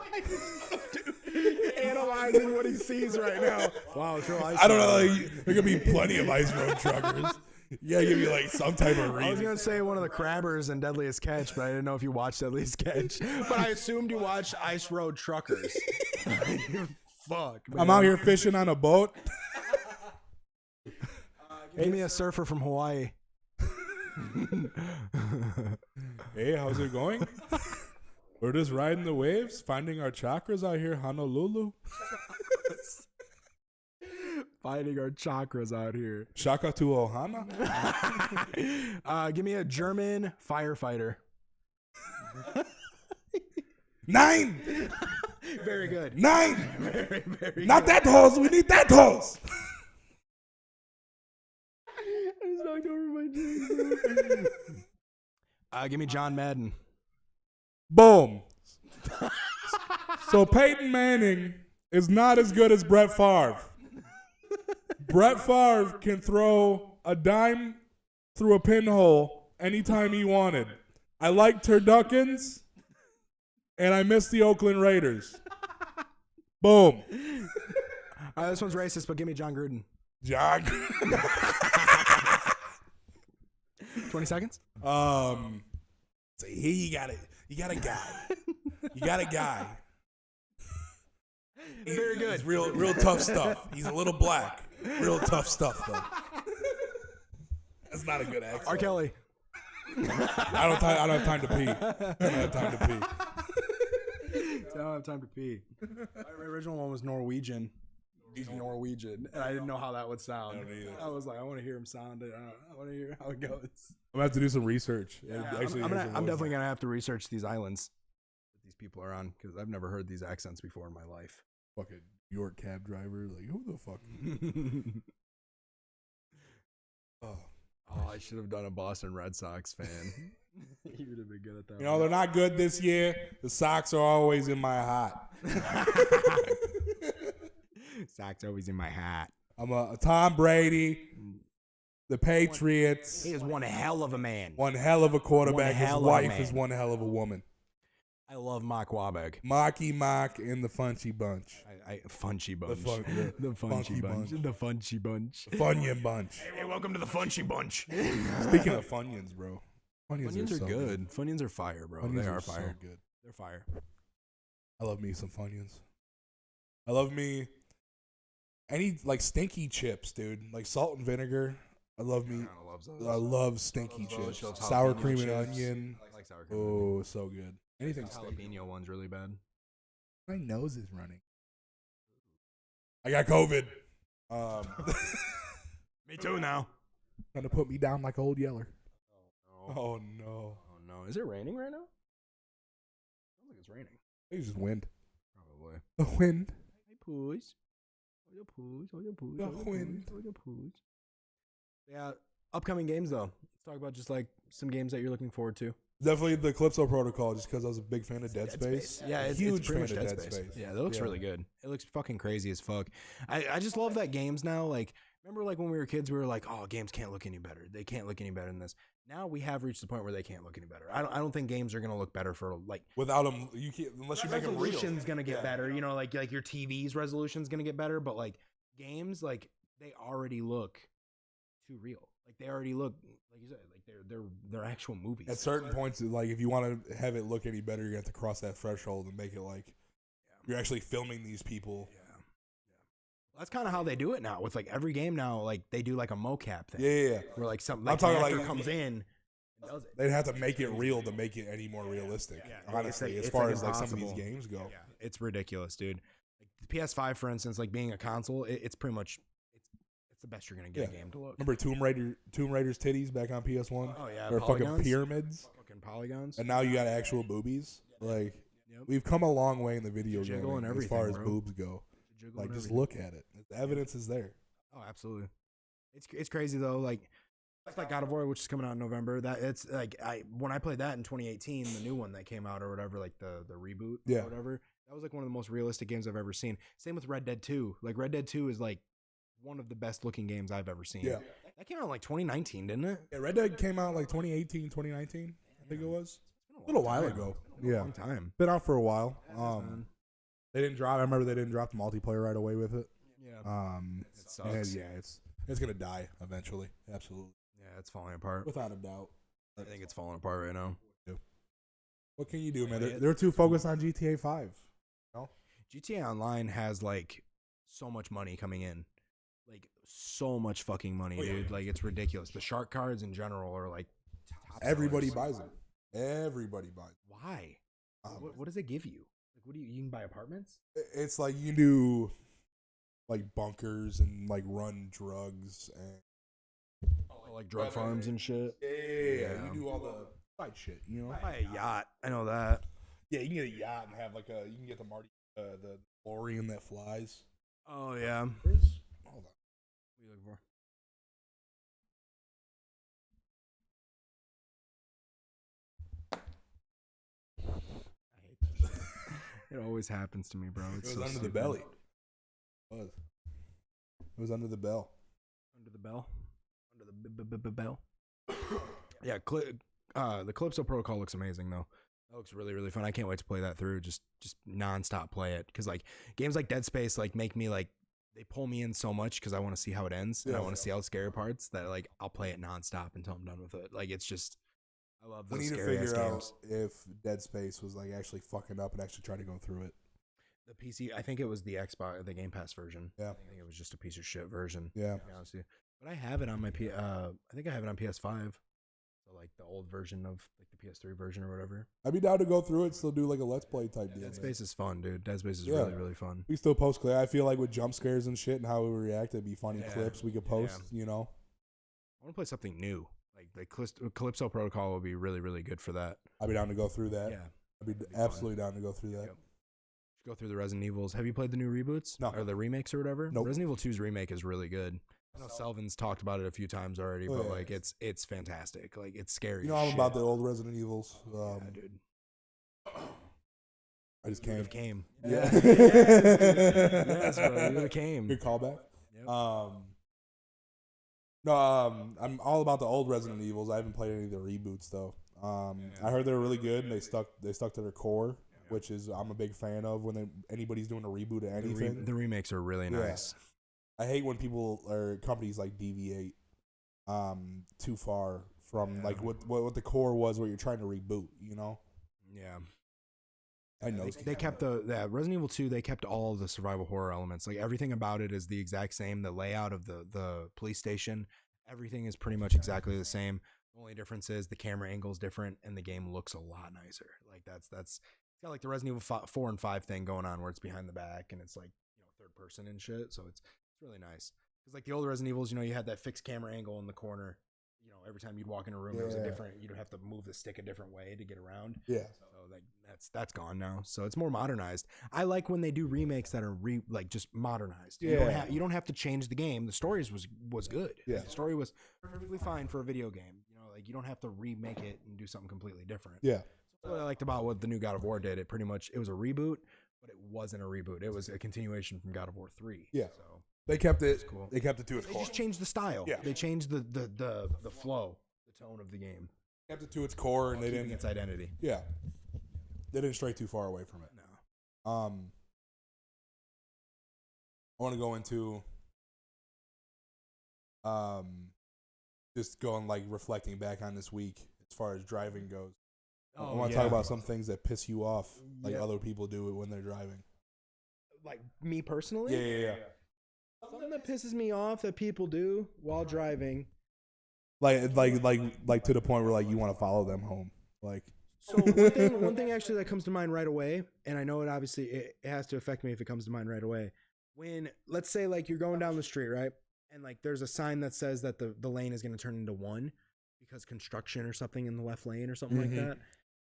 Analyzing what he sees right now. Wow, it's real ice. I don't know. Like, there could be plenty of ice road truckers. Yeah, give me like some type of reason. I was gonna say one of the crabbers in Deadliest Catch, but I didn't know if you watched Deadliest Catch. But I assumed you watched Ice Road Truckers. Fuck, man. I'm out here fishing on a boat. Give me a surfer from Hawaii. Hey, how's it going? We're just riding the waves, finding our chakras out here, Honolulu. Finding our chakras out here. Shaka to Ohana. Give me a German firefighter. 9. Very good. 9. Very, very Not good. that hose. We need that hose. I just knocked over my drink, bro. Give me John Madden. Boom. So Peyton Manning is not as good as Brett Favre. Brett Favre can throw a dime through a pinhole anytime he wanted. I like turduckens, and I miss the Oakland Raiders. Boom. All right, this one's racist, but give me John Gruden. John. 20 seconds. So here you got it. You got a guy. You got a guy. Very good. He's real tough stuff. He's a little black. Real tough stuff, though. That's not a good accent. R. Kelly. I don't have time to pee. I don't have time to pee. I don't have time to pee. My original one was Norwegian. He's Norwegian, and I didn't know how that would sound. I was like, I want to hear him sound it. I want to hear how it goes. I'm gonna have to do some research. Yeah, I'm definitely gonna have to research these islands that these people are on because I've never heard these accents before in my life. Fucking New York cab driver, like who the fuck? Oh, I should have done a Boston Red Sox fan. You would have been good at that. You know, they're not good this year. The Sox are always in my hat. Sox always in my hat. I'm a Tom Brady, the Patriots. He is one hell of a man. One hell of a quarterback. His wife man. is one hell of a woman. I love Mark Wahlberg. Marky Mark and the Funchy Bunch. Funchy Bunch. The Funchy Bunch. The Funchy Bunch. The Funyun Bunch. Hey, welcome to the Funchy Bunch. Speaking of Funyuns, bro. Funyuns are so good. Funyuns are fire, bro. Funyuns They are So fire. good. They're fire. I love me some Funyuns. I love me any like stinky chips, dude. Like salt and vinegar. I love me. I love stinky chips. Sour cream and onion. I like sour cream. Oh, so good. Anything The stinky. jalapeno one's really bad. My nose is running. I got COVID. Me too now. Trying to put me down like Old Yeller. Oh no. Oh no. Is it raining right now? Sounds like it's raining. I think it's just wind. Probably. The wind. Hey, poos. Oh, your poos. Oh, your poos. The wind. Oh, your poos. Yeah. Upcoming games, though. Let's talk about just like some games that you're looking forward to. Definitely the Calypso Protocol, just because I was a big fan of Dead Space. Yeah, it's huge pretty fan much of Dead Dead Space. Space. Yeah, that looks really good. It looks fucking crazy as fuck. I just love that games now. Like, remember, like when we were kids, we were like, "Oh, games can't look any better. They can't look any better than this." Now we have reached the point where they can't look any better. I don't think games are gonna look better for like without them. You can't unless you make them real. Resolution's gonna get better. You know, like your TV's resolution's gonna get better, but like games, like they already look too real. Like they already look, like you said, like they're actual movies. At certain points, like if you want to have it look any better, you have to cross that threshold and make it like you're actually filming these people. Yeah. Well, that's kind of how they do it now. With like every game now, like they do like a mocap thing. Yeah. Where like something I'm like talking an actor like comes in and does it. They'd have to make it real to make it any more realistic. Yeah. Honestly, It's as far like as like some of impossible. these games go. Yeah, it's ridiculous, dude. Like the PS5, for instance, like being a console, it's pretty much it's the best you're gonna get a game to look. Remember Tomb Raider's titties back on PS1? Oh yeah, they're fucking pyramids. Fucking polygons. And now you got actual boobies. Like we've come a long way in the video game as far as boobs go. Like just look at it. The evidence is there. Oh, absolutely. It's crazy though. Like it's like God of War, which is coming out in November. That it's like when I played that in 2018, the new one that came out or whatever, like the reboot or whatever. That was like one of the most realistic games I've ever seen. Same with Red Dead 2. Like Red Dead 2 is like one of the best looking games I've ever seen. Yeah. That came out in like 2019, didn't it? Yeah, Red Dead came out like 2018, 2019. I think it was. A little while ago. Yeah. Long time. Been out for a while. They didn't drop. I remember they didn't drop the multiplayer right away with it. Yeah. It sucks. It's gonna die eventually. Absolutely. Yeah, it's falling apart. Without a doubt. I think it's falling apart right now. What can you do, man? They're too focused on GTA 5. No? GTA Online has like so much money coming in. Like so much fucking money, dude. Like it's ridiculous. The shark cards in general are like top everybody sellers. buys them. Everybody buys them. Why? What does it give you? Like what do you can buy apartments? It's like you can do like bunkers and like run drugs and like drug farms and shit. Yeah. You do all the side shit, you know? I buy a yacht. I know that. Yeah, you can get a yacht and have like you can get the the DeLorean that flies. Oh yeah. Hold on. What are you looking for? I hate that shit. It always happens to me, bro. It's It was under the belly. It was under the bell. Under the bell? Under the bell? Yeah, the Calypso Protocol looks amazing, though. That looks really, really fun. I can't wait to play that through. Just nonstop play it. Because, like, games like Dead Space, like, make me, like, they pull me in so much because I want to see how it ends. And I want to see all the scary parts that, like, I'll play it nonstop until I'm done with it. Like, it's just, I love those scary ass games. We need to figure out if Dead Space was, like, actually fucking up and actually try to go through it. The PC, I think it was the Xbox, the Game Pass version. Yeah. I think it was just a piece of shit version. Yeah. To be honest with you. But I have it on my I think I have it on PS5. So like the old version of like the PS3 version or whatever. I'd be down to go through it, still do like a Let's Play type deal. Dead Space is fun, dude. Dead Space is really, really fun. We still post clips. I feel like with jump scares and shit and how we react, it'd be funny clips we could post, you know? I want to play something new. Like Calypso Protocol would be really, really good for that. I'd be down to go through that. Yeah. I'd be absolutely down to go through that. Yep. Go through the Resident Evils. Have you played the new reboots? No. Or the remakes or whatever? Nope. Resident Evil 2's remake is really good. I know Selvin's talked about it a few times already, but like it's fantastic. Like it's scary. You know all about the old Resident Evils. Yeah, dude. I just came. Yeah. Yes, bro. You would have came. Good callback. Yep. I'm all about the old Resident Evils. I haven't played any of the reboots though. I heard they're really good and they stuck to their core, which is I'm a big fan of when anybody's doing a reboot of anything. The remakes are really nice. I hate when people or companies like deviate too far from like what the core was, what you're trying to reboot, you know? Yeah. I know. They kept the Resident Evil 2, they kept all of the survival horror elements. Like everything about it is the exact same. The layout of the police station, everything is pretty much exactly the same. The only difference is the camera angle is different and the game looks a lot nicer. Like that's it's got like the Resident Evil 4 and 5 thing going on where it's behind the back and it's like, you know, third person and shit. So it's really nice. Because like the older Resident Evils, you know, you had that fixed camera angle in the corner, you know, every time you'd walk in a room, it was a different. You'd have to move the stick a different way to get around. Yeah. So like that's gone now. So it's more modernized. I like when they do remakes that are just modernized. Yeah. You don't have to change the game. The story was good. Yeah. The story was perfectly fine for a video game. Like you don't have to remake it and do something completely different. Yeah. That's what I liked about what the new God of War did. It was a reboot, but it wasn't a reboot. It was a continuation from God of War 3. Yeah. So they kept it. Cool. They kept it to its core. They just changed the style. Yeah. They changed the flow, the tone of the game. Kept it to its core, and they didn't its identity. Yeah. They didn't stray too far away from it. No. I want to go into just going like reflecting back on this week as far as driving goes. I want to talk about some things that piss you off, like other people do it when they're driving. Like me personally? Yeah. Something that pisses me off that people do while driving. Like to the point where like you want to follow them home. Like so one thing actually that comes to mind right away, and I know it has to affect me if it comes to mind right away. When let's say like you're going down the street, right? And like there's a sign that says that the lane is going to turn into one because construction or something in the left lane or something like that.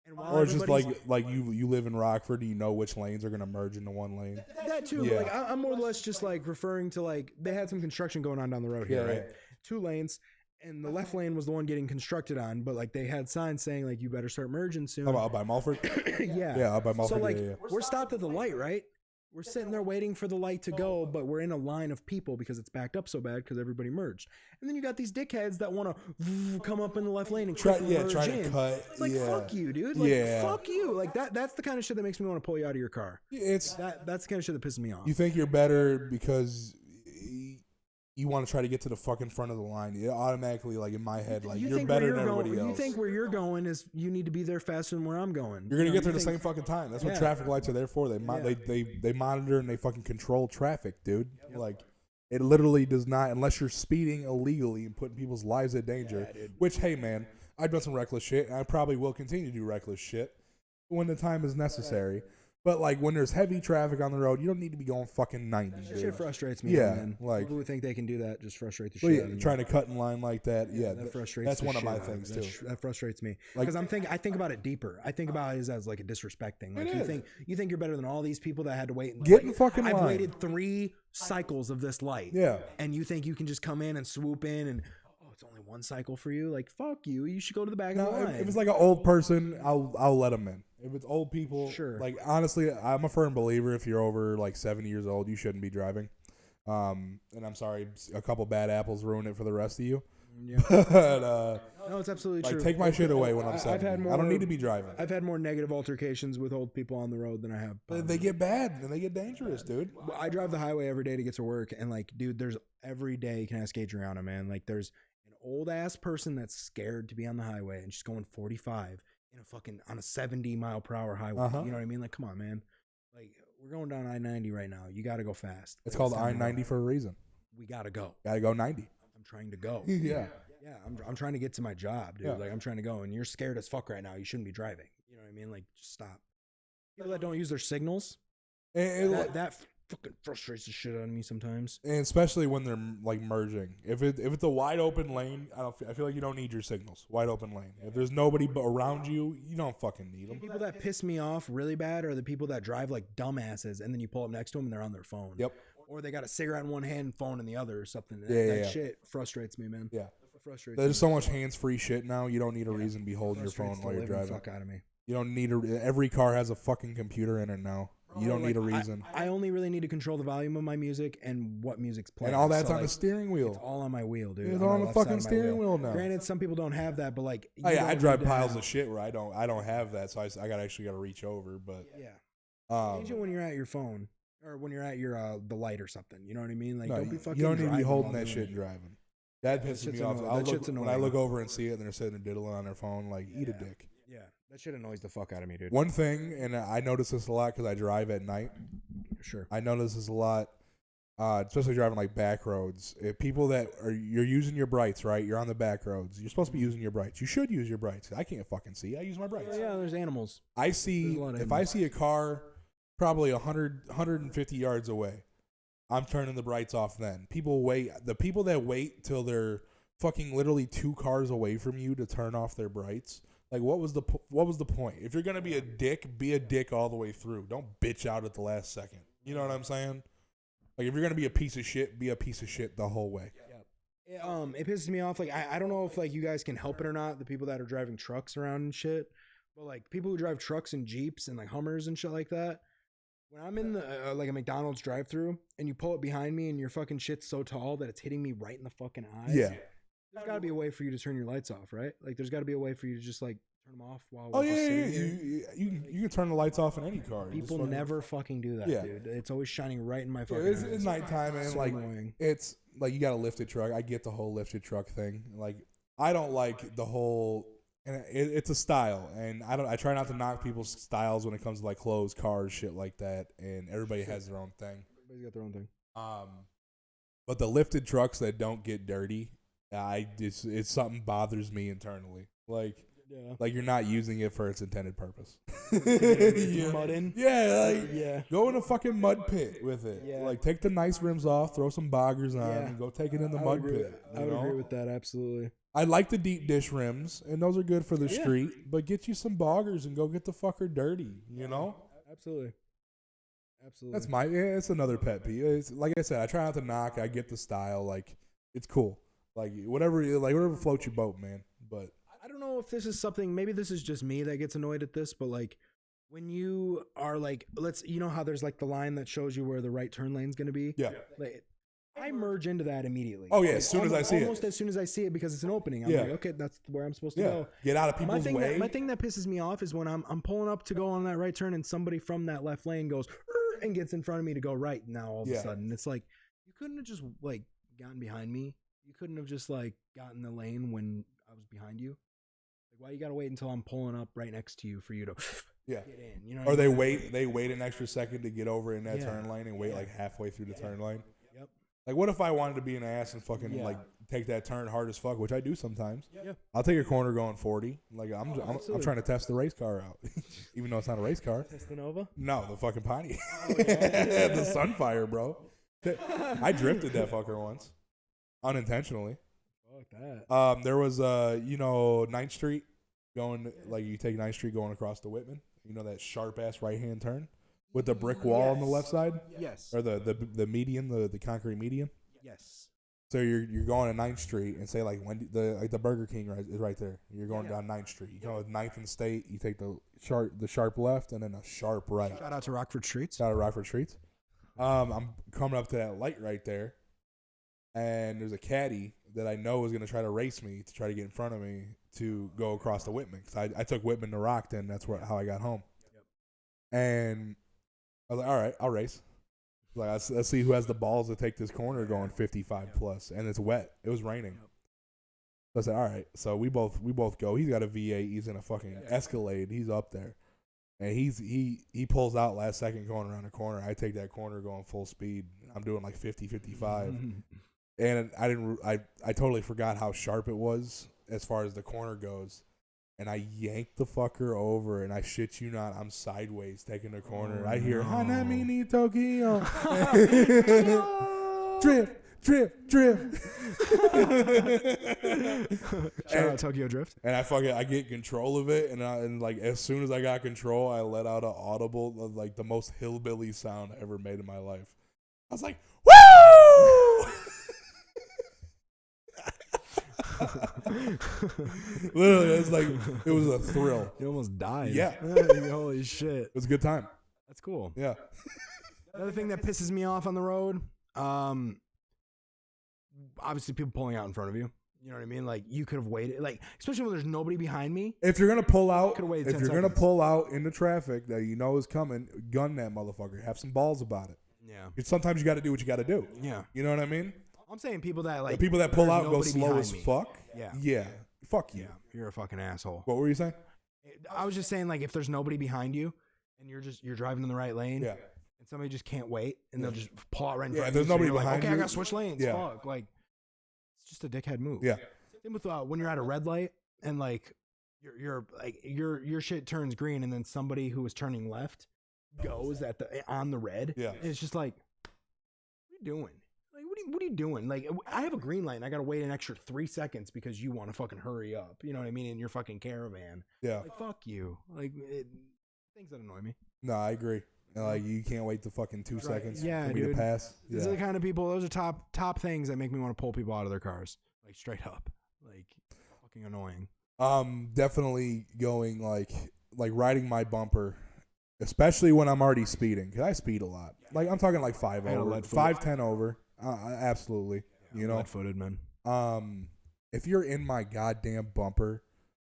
And or it's just like you live in Rockford, you know which lanes are going to merge into one lane. That too. Yeah. But like I'm more or less just like referring to like they had some construction going on down the road here, right? 2 lanes. And the left lane was the one getting constructed on, but like they had signs saying like you better start merging soon. Out by Mulford? Yeah, out by Mulford. So like we're stopped at the light, right? We're sitting there waiting for the light to go, but we're in a line of people because it's backed up so bad because everybody merged. And then you got these dickheads that want to come up in the left lane and try to cut. It's like fuck you, dude. Like fuck you. Like that's the kind of shit that makes me want to pull you out of your car. That's the kind of shit that pisses me off. You think you're better because you want to try to get to the fucking front of the line. It automatically, like in my head, like you're better than everybody else. You think where you're going is you need to be there faster than where I'm going. You're gonna get there the same fucking time. That's what traffic lights are there for. They monitor and they fucking control traffic, dude. Yep. Like it literally does not, unless you're speeding illegally and putting people's lives at danger. Yeah, which, hey man, I've done some reckless shit, and I probably will continue to do reckless shit when the time is necessary. But like when there's heavy traffic on the road, you don't need to be going fucking 90. That shit frustrates me. Yeah, man. Like people who think they can do that just frustrate the shit out of me. Trying to cut in line like that. Yeah, that frustrates. That's one of my things too. That frustrates me because I think about it deeper. I think about it as like a disrespect thing. Like you think you're better than all these people that had to wait. Get in fucking line. I've waited 3 cycles of this light. Yeah, and you think you can just come in and swoop in and. It's only 1 cycle for you. Like fuck you. You should go to the back of the line. If it's like an old person, I'll let them in. If it's old people, sure. Like honestly, I'm a firm believer. If you're over like 70 years old, you shouldn't be driving. And I'm sorry, a couple bad apples ruin it for the rest of you. Yeah. But, no, it's absolutely true. Take my shit away when I'm 70. I don't need to be driving. I've had more negative altercations with old people on the road than I have. They get bad and they get dangerous, dude. I drive the highway every day to get to work, and like, dude, there's every day you can ask Adriana, man. Like, there's old ass person that's scared to be on the highway and she's going 45 in a fucking on a 70 mile per hour highway. You know what I mean? Like, come on, man. Like, we're going down I-90 right now. You got to go fast. It's called I-90 for a reason. We got to go. Got to go 90. I'm trying to go. Yeah. I'm trying to get to my job, dude. Like, I'm trying to go, and you're scared as fuck right now. You shouldn't be driving. You know what I mean? Like, just stop. People that don't use their signals. That fucking frustrates the shit out of me sometimes, and especially when they're like merging. If it's a wide open lane, I feel like you don't need your signals. Wide open lane. If there's nobody around you, you don't fucking need them. People that piss me off really bad are the people that drive like dumbasses, and then you pull up next to them and they're on their phone. Yep. Or they got a cigarette in one hand, and phone in the other, or something. That shit frustrates me, man. Yeah. Frustrates. There's so much hands-free shit now. You don't need a reason to be holding your phone while you're driving. Fuck out of me. You don't need every car has a fucking computer in it now. You don't need a reason. I only really need to control the volume of my music and what music's playing. And all that's on the steering wheel. It's all on my wheel, dude. It's on the fucking steering wheel now. Granted, some people don't have that, but like, I drive piles of shit where I don't have that, so I actually got to reach over. But change it when you're at your phone or when you're at your the light or something. You know what I mean? Like, don't be fucking. You don't need to be holding that shit and driving. That pisses me off. When I look over and see it, and they're sitting and diddling on their phone, like, eat a dick. Yeah, that shit annoys the fuck out of me, dude. One thing, and I notice this a lot because I drive at night. Sure. I notice this a lot, especially driving like back roads. If people you're using your brights, right? You're on the back roads. You're supposed to be using your brights. You should use your brights. I can't fucking see. I use my brights. Yeah, there's animals. I see, if I see a car probably 150 yards away, I'm turning the brights off then. The people that wait till they're fucking literally 2 cars away from you to turn off their brights. Like, what was the point? If you're gonna be a dick all the way through. Don't bitch out at the last second. You know what I'm saying? Like, if you're gonna be a piece of shit, be a piece of shit the whole way. It pisses me off. Like, I don't know if like you guys can help it or not. The people that are driving trucks around and shit, but like people who drive trucks and Jeeps and like Hummers and shit like that. When I'm in the like a McDonald's drive-through and you pull it behind me and your fucking shit's so tall that it's hitting me right in the fucking eyes. Yeah. There's got to be a way for you to turn your lights off, right? Like, there's got to be a way for you to just like turn them off while we're just sitting here. You can turn the lights off in any car. People never fucking do that, dude. It's always shining right in my fucking eyes. It's nighttime and so like annoying. it's like you got a lifted truck. I get the whole lifted truck thing. Like, I don't like the whole. And it's a style, and I try not to knock people's styles when it comes to like clothes, cars, shit like that. And everybody has their own thing. Everybody's got their own thing. But the lifted trucks that don't get dirty, it's something bothers me internally. Like, like you're not using it for its intended purpose. Mud in. Go in a fucking mud pit with it. Yeah. Like, take the nice rims off, throw some boggers on, and go take it in the mud pit. I would agree with that, absolutely. I like the deep dish rims, and those are good for the street, but get you some boggers and go get the fucker dirty, you know? Absolutely. That's it's another pet peeve. It's, like I said, I try not to knock. I get the style. Like, it's cool. Like, whatever floats your boat, man. But I don't know if this is something, maybe this is just me that gets annoyed at this, but like, when you are like, you know how there's like the line that shows you where the right turn lane's going to be? Yeah. Like, I merge into that immediately. Oh, yeah, as soon as I see it. Almost as soon as I see it because it's an opening. I'm like, okay, that's where I'm supposed to go. Get out of people's way. My thing that pisses me off is when I'm pulling up to go on that right turn and somebody from that left lane goes and gets in front of me to go right. Now all of a sudden it's like, you couldn't have just like gotten behind me. You couldn't have just like gotten the lane when I was behind you. Like, why you got to wait until I'm pulling up right next to you for you to get in? You know? Or they wait an extra second to get over in that turn lane and wait like halfway through the turn lane. Yep. Like, what if I wanted to be an ass and fucking like take that turn hard as fuck, which I do sometimes. Yeah. I'll take a corner going 40. Like, I'm trying to test the race car out, even though it's not a race car. Test the Nova? No, the fucking Pontiac. The Sunfire, bro. I drifted that fucker once, unintentionally. Fuck that. There was 9th Street going, like, you take 9th Street going across the Whitman. You know that sharp ass right hand turn with the brick wall on the left side. Yes. Or the median, the concrete median. Yes. So you're going to 9th Street and say like when the Burger King is right there. You're going down 9th Street. You go to 9th and State. You take the sharp left and then a sharp right. Shout out to Rockford Streets. Shout out to Rockford Streets. I'm coming up to that light right there, and there's a caddy that I know is going to try to race me to try to get in front of me to go across the Whitman. Cause I took Whitman to Rockton. That's how I got home. Yep. And I was like, all right, I'll race. Like, let's see who has the balls to take this corner going 55 plus, and it's wet. It was raining. So I said, all right. So we both go. He's got a V8. He's in a fucking Escalade. He's up there, and he pulls out last second going around the corner. I take that corner going full speed. I'm doing like 50, 55, and I totally forgot how sharp it was as far as the corner goes. And I yanked the fucker over, and I shit you not, I'm sideways taking the corner. I hear Hanami ni Tokyo. Drift. Shout out Tokyo Drift. And I get control of it, and like as soon as I got control, I let out an audible, like the most hillbilly sound I ever made in my life. I was like, woo! Literally, it was a thrill. You almost died. Yeah. Holy shit. It was a good time. That's cool. Yeah. Another thing that pisses me off on the road, obviously people pulling out in front of you. You know what I mean? Like, you could have waited. Like, especially when there's nobody behind me. If you're gonna pull out, gonna pull out into traffic that you know is coming, gun that motherfucker. Have some balls about it. Yeah. Sometimes you got to do what you got to do. Yeah. You know what I mean? I'm saying people that like the people that pull out and go slow as me. fuck. Yeah. Yeah. Fuck you. Yeah. You're a fucking asshole. What were you saying? I was just saying, like, if there's nobody behind you and you're driving in the right lane. Yeah. And somebody just can't wait and they'll just pull out right in front if of there's you. nobody So behind like, okay, you. I got to switch lanes. Yeah. Fuck. Like, it's just a dickhead move. Yeah. Same with when you're at a red light and like your shit turns green and then somebody who is turning left goes on the red. Yeah. And it's just like, what are you doing? Like, what do what are you doing? Like, I have a green light and I got to wait an extra 3 seconds because you want to fucking hurry up. You know what I mean? In your fucking caravan. Yeah. Like, fuck you. Like, things that annoy me. No, I agree. Like, you can't wait the fucking 2 seconds for me to pass. Yeah. These are the kind of people, those are top things that make me want to pull people out of their cars. Like, straight up. Like, fucking annoying. Definitely going, like riding my bumper, especially when I'm already speeding, because I speed a lot. Like, I'm talking like 5 over, 5, 10 over. Absolutely. Yeah, you know? Lead-footed, man. If you're in my goddamn bumper,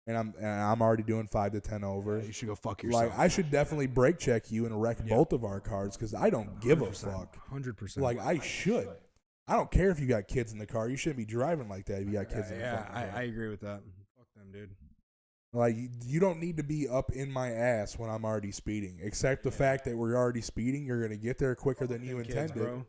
and I'm already doing 5 to 10 over. Yeah, you should go fuck yourself. Like, I should definitely brake check you and wreck both of our cars because I don't give a fuck. 100%. Like, I should. I don't care if you got kids in the car. You shouldn't be driving like that if you got kids in the car. Yeah, I agree with that. Fuck them, dude. Like, you don't need to be up in my ass when I'm already speeding. Except the fact that we're already speeding, you're going to get there quicker than you intended. Bro.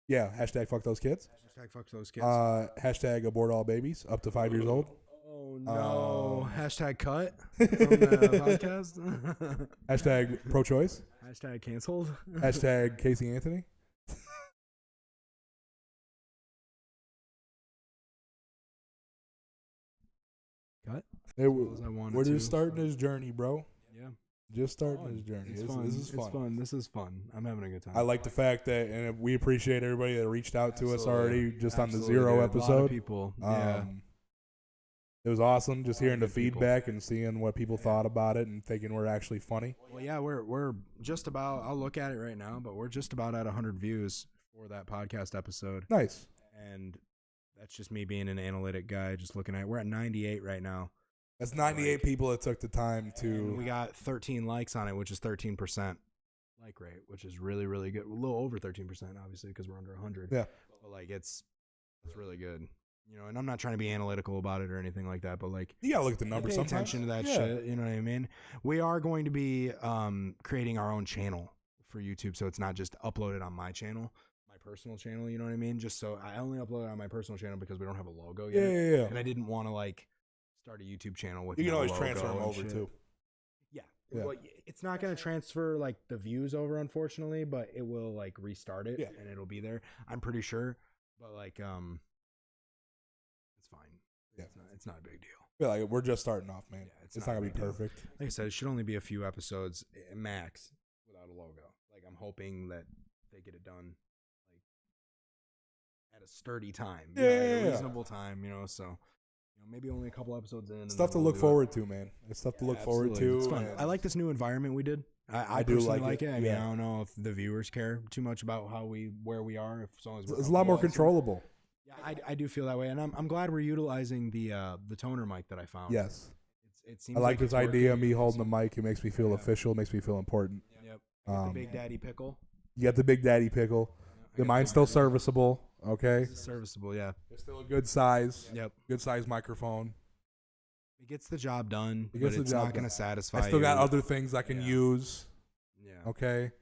Yeah, hashtag fuck those kids. Hashtag fuck those kids. Hashtag abort all babies up to 5 years old. Oh, no. Hashtag cut from the podcast. Hashtag pro-choice. Hashtag canceled. Hashtag Casey Anthony. Cut. We're just starting this journey, bro. Yeah. Just starting this journey. This is fun. This is fun. I'm having a good time. I like the fact that, and we appreciate everybody that reached out to us already just on the Absolutely, 0 dude. episode. A lot of people. Yeah. It was awesome just hearing the people. feedback and seeing what people thought about it and thinking we're actually funny. Well, yeah, we're just about, I'll look at it right now, but we're just about at 100 views for that podcast episode. Nice. And that's just me being an analytic guy, just looking at it. We're at 98 right now. That's 98 people that took the time to. And we got 13 likes on it, which is 13% like rate, which is really, really good. A little over 13%, obviously, because we're under 100. Yeah. But, like, it's really good. You know, and I'm not trying to be analytical about it or anything like that, but, like, you gotta look at the numbers pay sometimes. attention to that shit. You know what I mean? We are going to be creating our own channel for YouTube, so it's not just uploaded on my channel, my personal channel. You know what I mean? Just so I only upload it on my personal channel because we don't have a logo yet. Yeah. And I didn't want to, like, start a YouTube channel with. You can no always logo transfer them and over shit. too. Yeah. Yeah. Well, it's not going to transfer like the views over, unfortunately, but it will like restart it and it'll be there. I'm pretty sure, but like, it's fine. Yeah. It's not a big deal. Yeah, like we're just starting off, man. Yeah, it's not gonna be perfect. Like I said, it should only be a few episodes max without a logo. Like I'm hoping that they get it done like at a sturdy time, Yeah, a reasonable time, you know. So. Maybe only a couple episodes in. Stuff to look forward to, man. It's stuff to look forward to. It's fun. I like this new environment we did. I do personally like it. I mean, I don't know if the viewers care too much about where we are. If as long as it's a lot more controllable. Yeah, I do feel that way, and I'm glad we're utilizing the toner mic that I found. Yes, it seems I like this idea of me working. holding the mic. It makes me feel official. Makes me feel important. Yep. The Big Daddy pickle. You got the Big Daddy pickle. The mine's still serviceable. Okay. It's serviceable, yeah. It's still a good size. Yep. Good size microphone. It gets the job done, It but gets the it's job not going to done. satisfy I still you. got other things I can use. Yeah. Okay.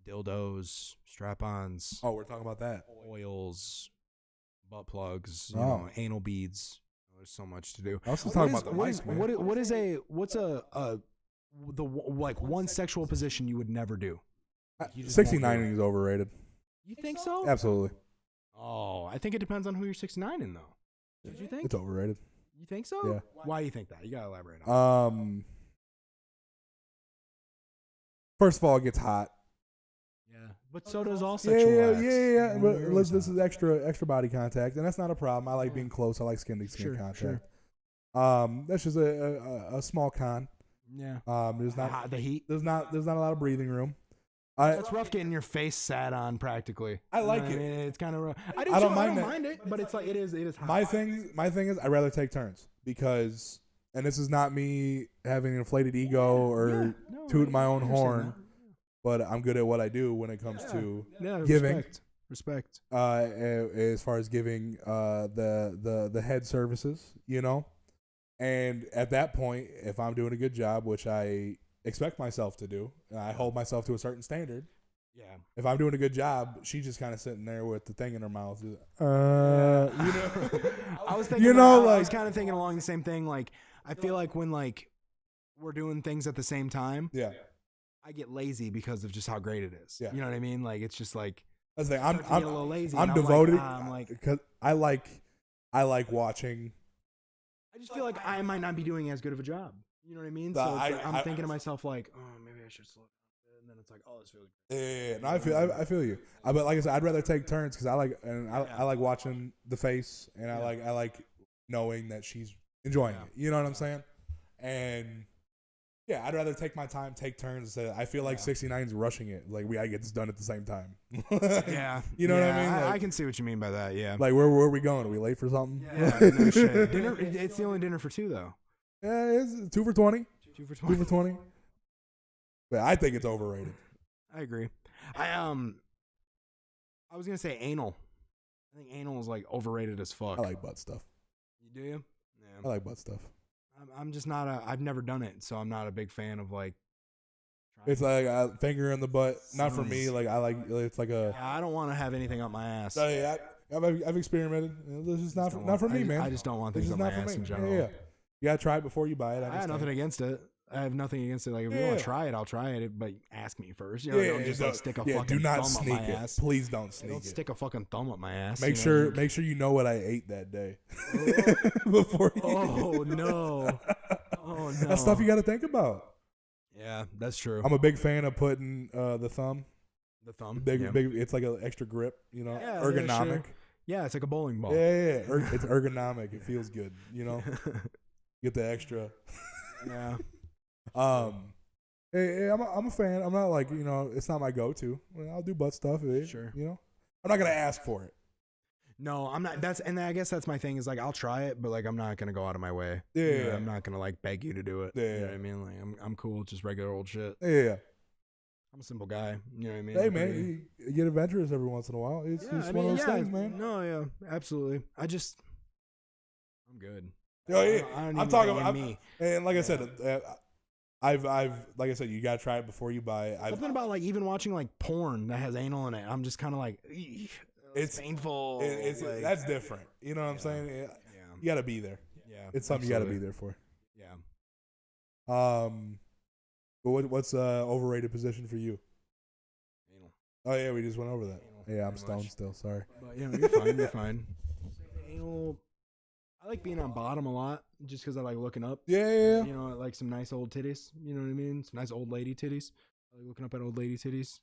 Dildos, strap-ons. Oh, we're talking about that. Oils, butt plugs, you know, anal beads. There's so much to do. I was just talking about the mic, man. What's one sexual position you would never do? You just 69 won't do it. is overrated. You think so? Absolutely. Oh, I think it depends on who you're 69 in, though. Did you think? It's overrated. You think so? Yeah. Why do you think that? You gotta elaborate on it. First of all, it gets hot. Yeah, but so does all sexual acts. Yeah. But this is extra body contact, and that's not a problem. I like being close. I like skin to skin contact. Sure. That's just a small con. Yeah. There's not the heat. There's not a lot of breathing room. It's rough getting your face sat on practically. I like it. I mean, it's kind of rough. I don't mind it, but it's like it is hot. My thing is I'd rather take turns because, and this is not me having an inflated ego or tooting my own horn, but I'm good at what I do when it comes to giving. Respect. As far as giving the head services, you know, and at that point, if I'm doing a good job, which I expect myself to do, and I hold myself to a certain standard. Yeah. If I'm doing a good job, she's just kind of sitting there with the thing in her mouth. You know, I was thinking. I was kind of thinking along the same thing. Like, I feel like when like we're doing things at the same time, yeah, I get lazy because of just how great it is. Yeah. You know what I mean? Like, it's just like That's the thing. I start to get a little lazy. I'm and devoted I'm like, because I like watching. I just feel like I might not be doing as good of a job. You know what I mean? So I'm thinking to myself like, oh, maybe I should slow down. And then it's like, oh, this feels good. Yeah, no, I feel you. But like I said, I'd rather take turns because I like watching the face, and I like knowing that she's enjoying it. You know what I'm saying? And yeah, I'd rather take my time, take turns. I feel like 69's rushing it. Like we gotta get this done at the same time. Yeah, you know what I mean? Like, I can see what you mean by that. Yeah. Like where are we going? Are we late for something? Yeah. No shit. Dinner. It's the only dinner for two though. Yeah, it's 2 for 20. 2 for 20. 2 for 20. But I think it's overrated. I agree. I was gonna say anal. I think anal is like overrated as fuck. I like butt stuff. You do? Yeah. I like butt stuff. I'm just not I've never done it, so I'm not a big fan of like. It's like a finger in the butt. Not for me. Like I like it's like a. Yeah, I don't want to have anything up my ass. Yeah, I've experimented. This is not for me, man. I just don't want things up my ass in general. Yeah. You gotta try it before you buy it. I have nothing against it. I have nothing against it. Like if you want to try it, I'll try it. But ask me first. You know, don't just like stick a fucking do not thumb sneak up my it. ass. Please don't sneak Don't it. stick a fucking thumb up my ass. Make sure you know what I ate that day before. Oh no! Oh no! That's stuff you got to think about. Yeah, that's true. I'm a big fan of putting the thumb. The thumb. Big. It's like an extra grip. You know, yeah, ergonomic. Yeah, it's like a bowling ball. Yeah. It's ergonomic. It feels good. You know, get the extra. Yeah. Hey, I'm a fan. I'm not like, you know, it's not my go-to. I'll do butt stuff. Sure. You know, I'm not gonna ask for it. No, I'm not. And I guess that's my thing. Is like I'll try it, but like I'm not gonna go out of my way. Yeah. You know, I'm not gonna like beg you to do it. Yeah. You know what I mean? Like I'm cool, just regular old shit. Yeah. I'm a simple guy. You know what I mean? Hey man, you get adventurous every once in a while. It's just one of those things, man. No, yeah, absolutely. I'm good. Oh yeah, I'm talking about me. And like I said, I've like I said, you gotta try it before you buy it. Something about like even watching like porn that has anal in it. I'm just kind of like, it's painful. Like, that's different. You know what I'm saying? Yeah. You gotta be there. Yeah, it's something you gotta be there for. Yeah. But what's overrated position for you? Anal. Oh yeah, we just went over that. Anal, yeah, I'm stoned still. Sorry. But you know, you're fine. You're fine. Anal. I like being on bottom a lot, just because I like looking up. Yeah. You know, I like some nice old titties. You know what I mean? Some nice old lady titties. I like looking up at old lady titties.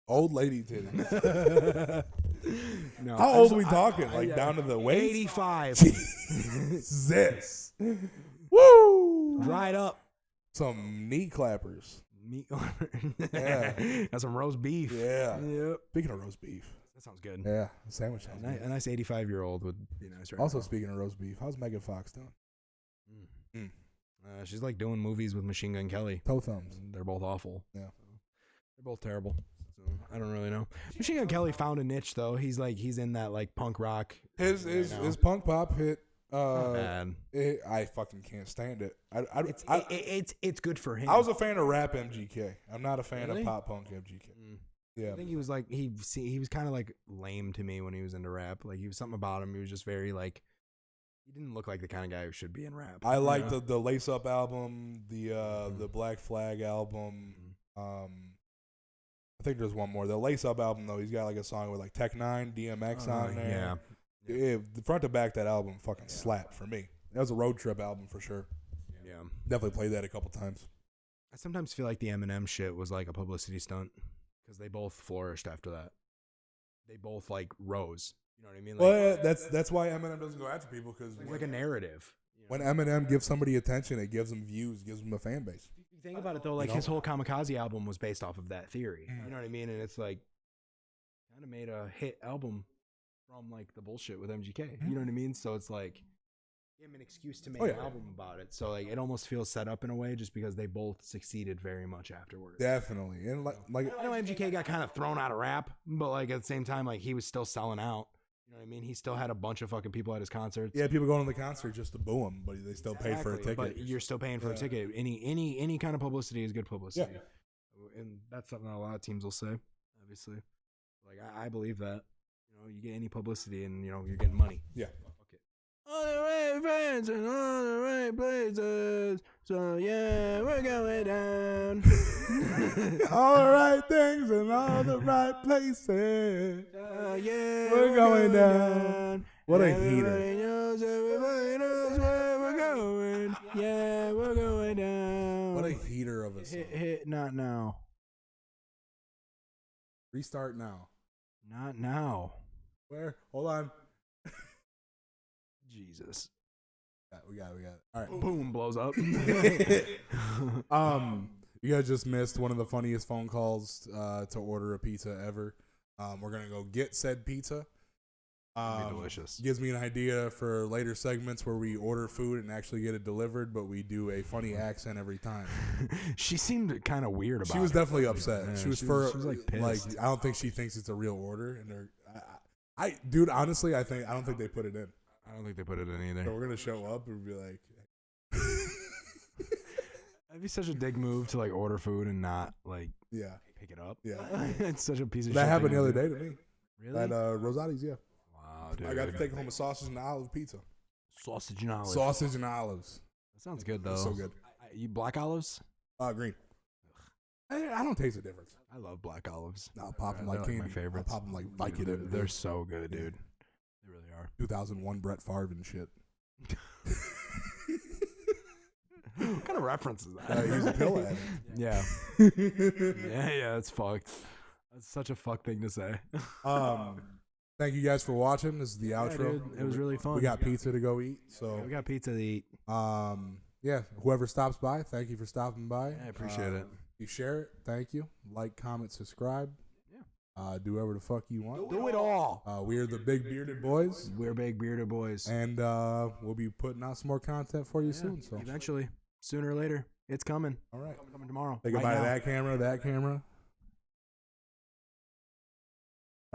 Old lady titties. No, how old are we talking? Like down to the waist? 85. Jesus. Woo! Dried up. Some knee clappers. Yeah. That's some roast beef. Yeah. Yep. Speaking of roast beef. That sounds good. Yeah. Sandwich sounds good. A nice 85-year-old would be nice right Also, now. speaking of roast beef, how's Megan Fox doing? She's like doing movies with Machine Gun Kelly. Toe thumbs. They're both awful. Yeah. They're both terrible. So I don't really know. Machine Gun Kelly found a niche though. He's in that like punk rock. His punk pop hit. Not bad. I fucking can't stand it. It's good for him. I was a fan of rap MGK. I'm not a fan of pop punk MGK. Yeah. I think he was like he was kind of like lame to me when he was into rap. Like he was something about him. He was just very like he didn't look like the kind of guy who should be in rap. I like the Lace Up album, the Black Flag album. I think there's one more. The Lace Up album though, he's got like a song with like Tech 9, DMX on there. Yeah, the front to back that album fucking slapped for me. That was a road trip album for sure. Yeah, definitely played that a couple times. I sometimes feel like the Eminem shit was like a publicity stunt because they both flourished after that. They both like rose. You know what I mean? Like, well, that's why Eminem doesn't go after people because it's like a narrative. You know? When Eminem gives somebody attention, it gives them views, gives them a fan base. You think about it though, like his whole Kamikaze album was based off of that theory. You know what I mean? And it's like kind of made a hit album from like the bullshit with MGK. You know what I mean? So it's like give him an excuse to make an album about it. So like it almost feels set up in a way just because they both succeeded very much afterwards. Definitely. And like I know MGK got kind of thrown out of rap, but like at the same time, like he was still selling out. You know what I mean? He still had a bunch of fucking people at his concerts. Yeah, people going to the concert just to boo him, but they still paid for a ticket. But you're still paying for a ticket. Any kind of publicity is good publicity. Yeah. And that's something that a lot of teams will say, obviously. Like I believe that. You know, you get any publicity and you know you're getting money. Yeah. Fuck it. All the right friends and all the right places. So yeah, we're going down. All the right things in all the right places. Yeah, we're going down. What a heater. Everybody knows where we're going. Yeah, we're going down. What a heater of a song. Hit, not now. Restart now. Not now. Where? Hold on. Jesus. We got it. All right. Boom, blows up. You guys just missed one of the funniest phone calls to order a pizza ever. We're gonna go get said pizza. Delicious. Gives me an idea for later segments where we order food and actually get it delivered, but we do a funny accent every time. She seemed kind of weird about it. She was definitely upset. Yeah, she was like pissed. I don't think she thinks it's a real order, and dude, honestly, I don't think they put it in. I don't think they put it in either. So we're gonna show up and be like, that'd be such a dick move to like order food and not like pick it up. Yeah, it's such a piece of shit. That happened the other day to me. Really? At Rosati's, yeah. Wow, dude. I got to take home a sausage and olive pizza. Sausage and olives. Sausage and olives. That sounds good though. It's so good. You black olives? Green. I don't taste the difference. I love black olives. I'll pop them like candy. My favorites. I'll pop them like Vicodin. They're so good, dude. They really are. 2001 Brett Favre and shit. What kind of reference is that? He's a pill addict. Yeah. yeah, that's fucked. That's such a fuck thing to say. Thank you guys for watching. This is the outro. Dude, it was really fun. We got pizza to go eat. So we got pizza to eat. Yeah, whoever stops by, thank you for stopping by. I appreciate it. You share it, thank you. Like, comment, subscribe. Yeah. Do whatever the fuck you want. Do it all. We're the Big Bearded Boys. We're Big Bearded Boys. And we'll be putting out some more content for you soon. So eventually, sooner or later, it's coming. All right. Coming tomorrow. Say goodbye to that camera, that camera.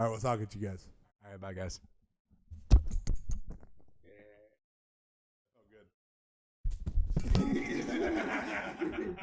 All right, we'll talk to you guys. All right, bye, guys. Yeah. Oh, good.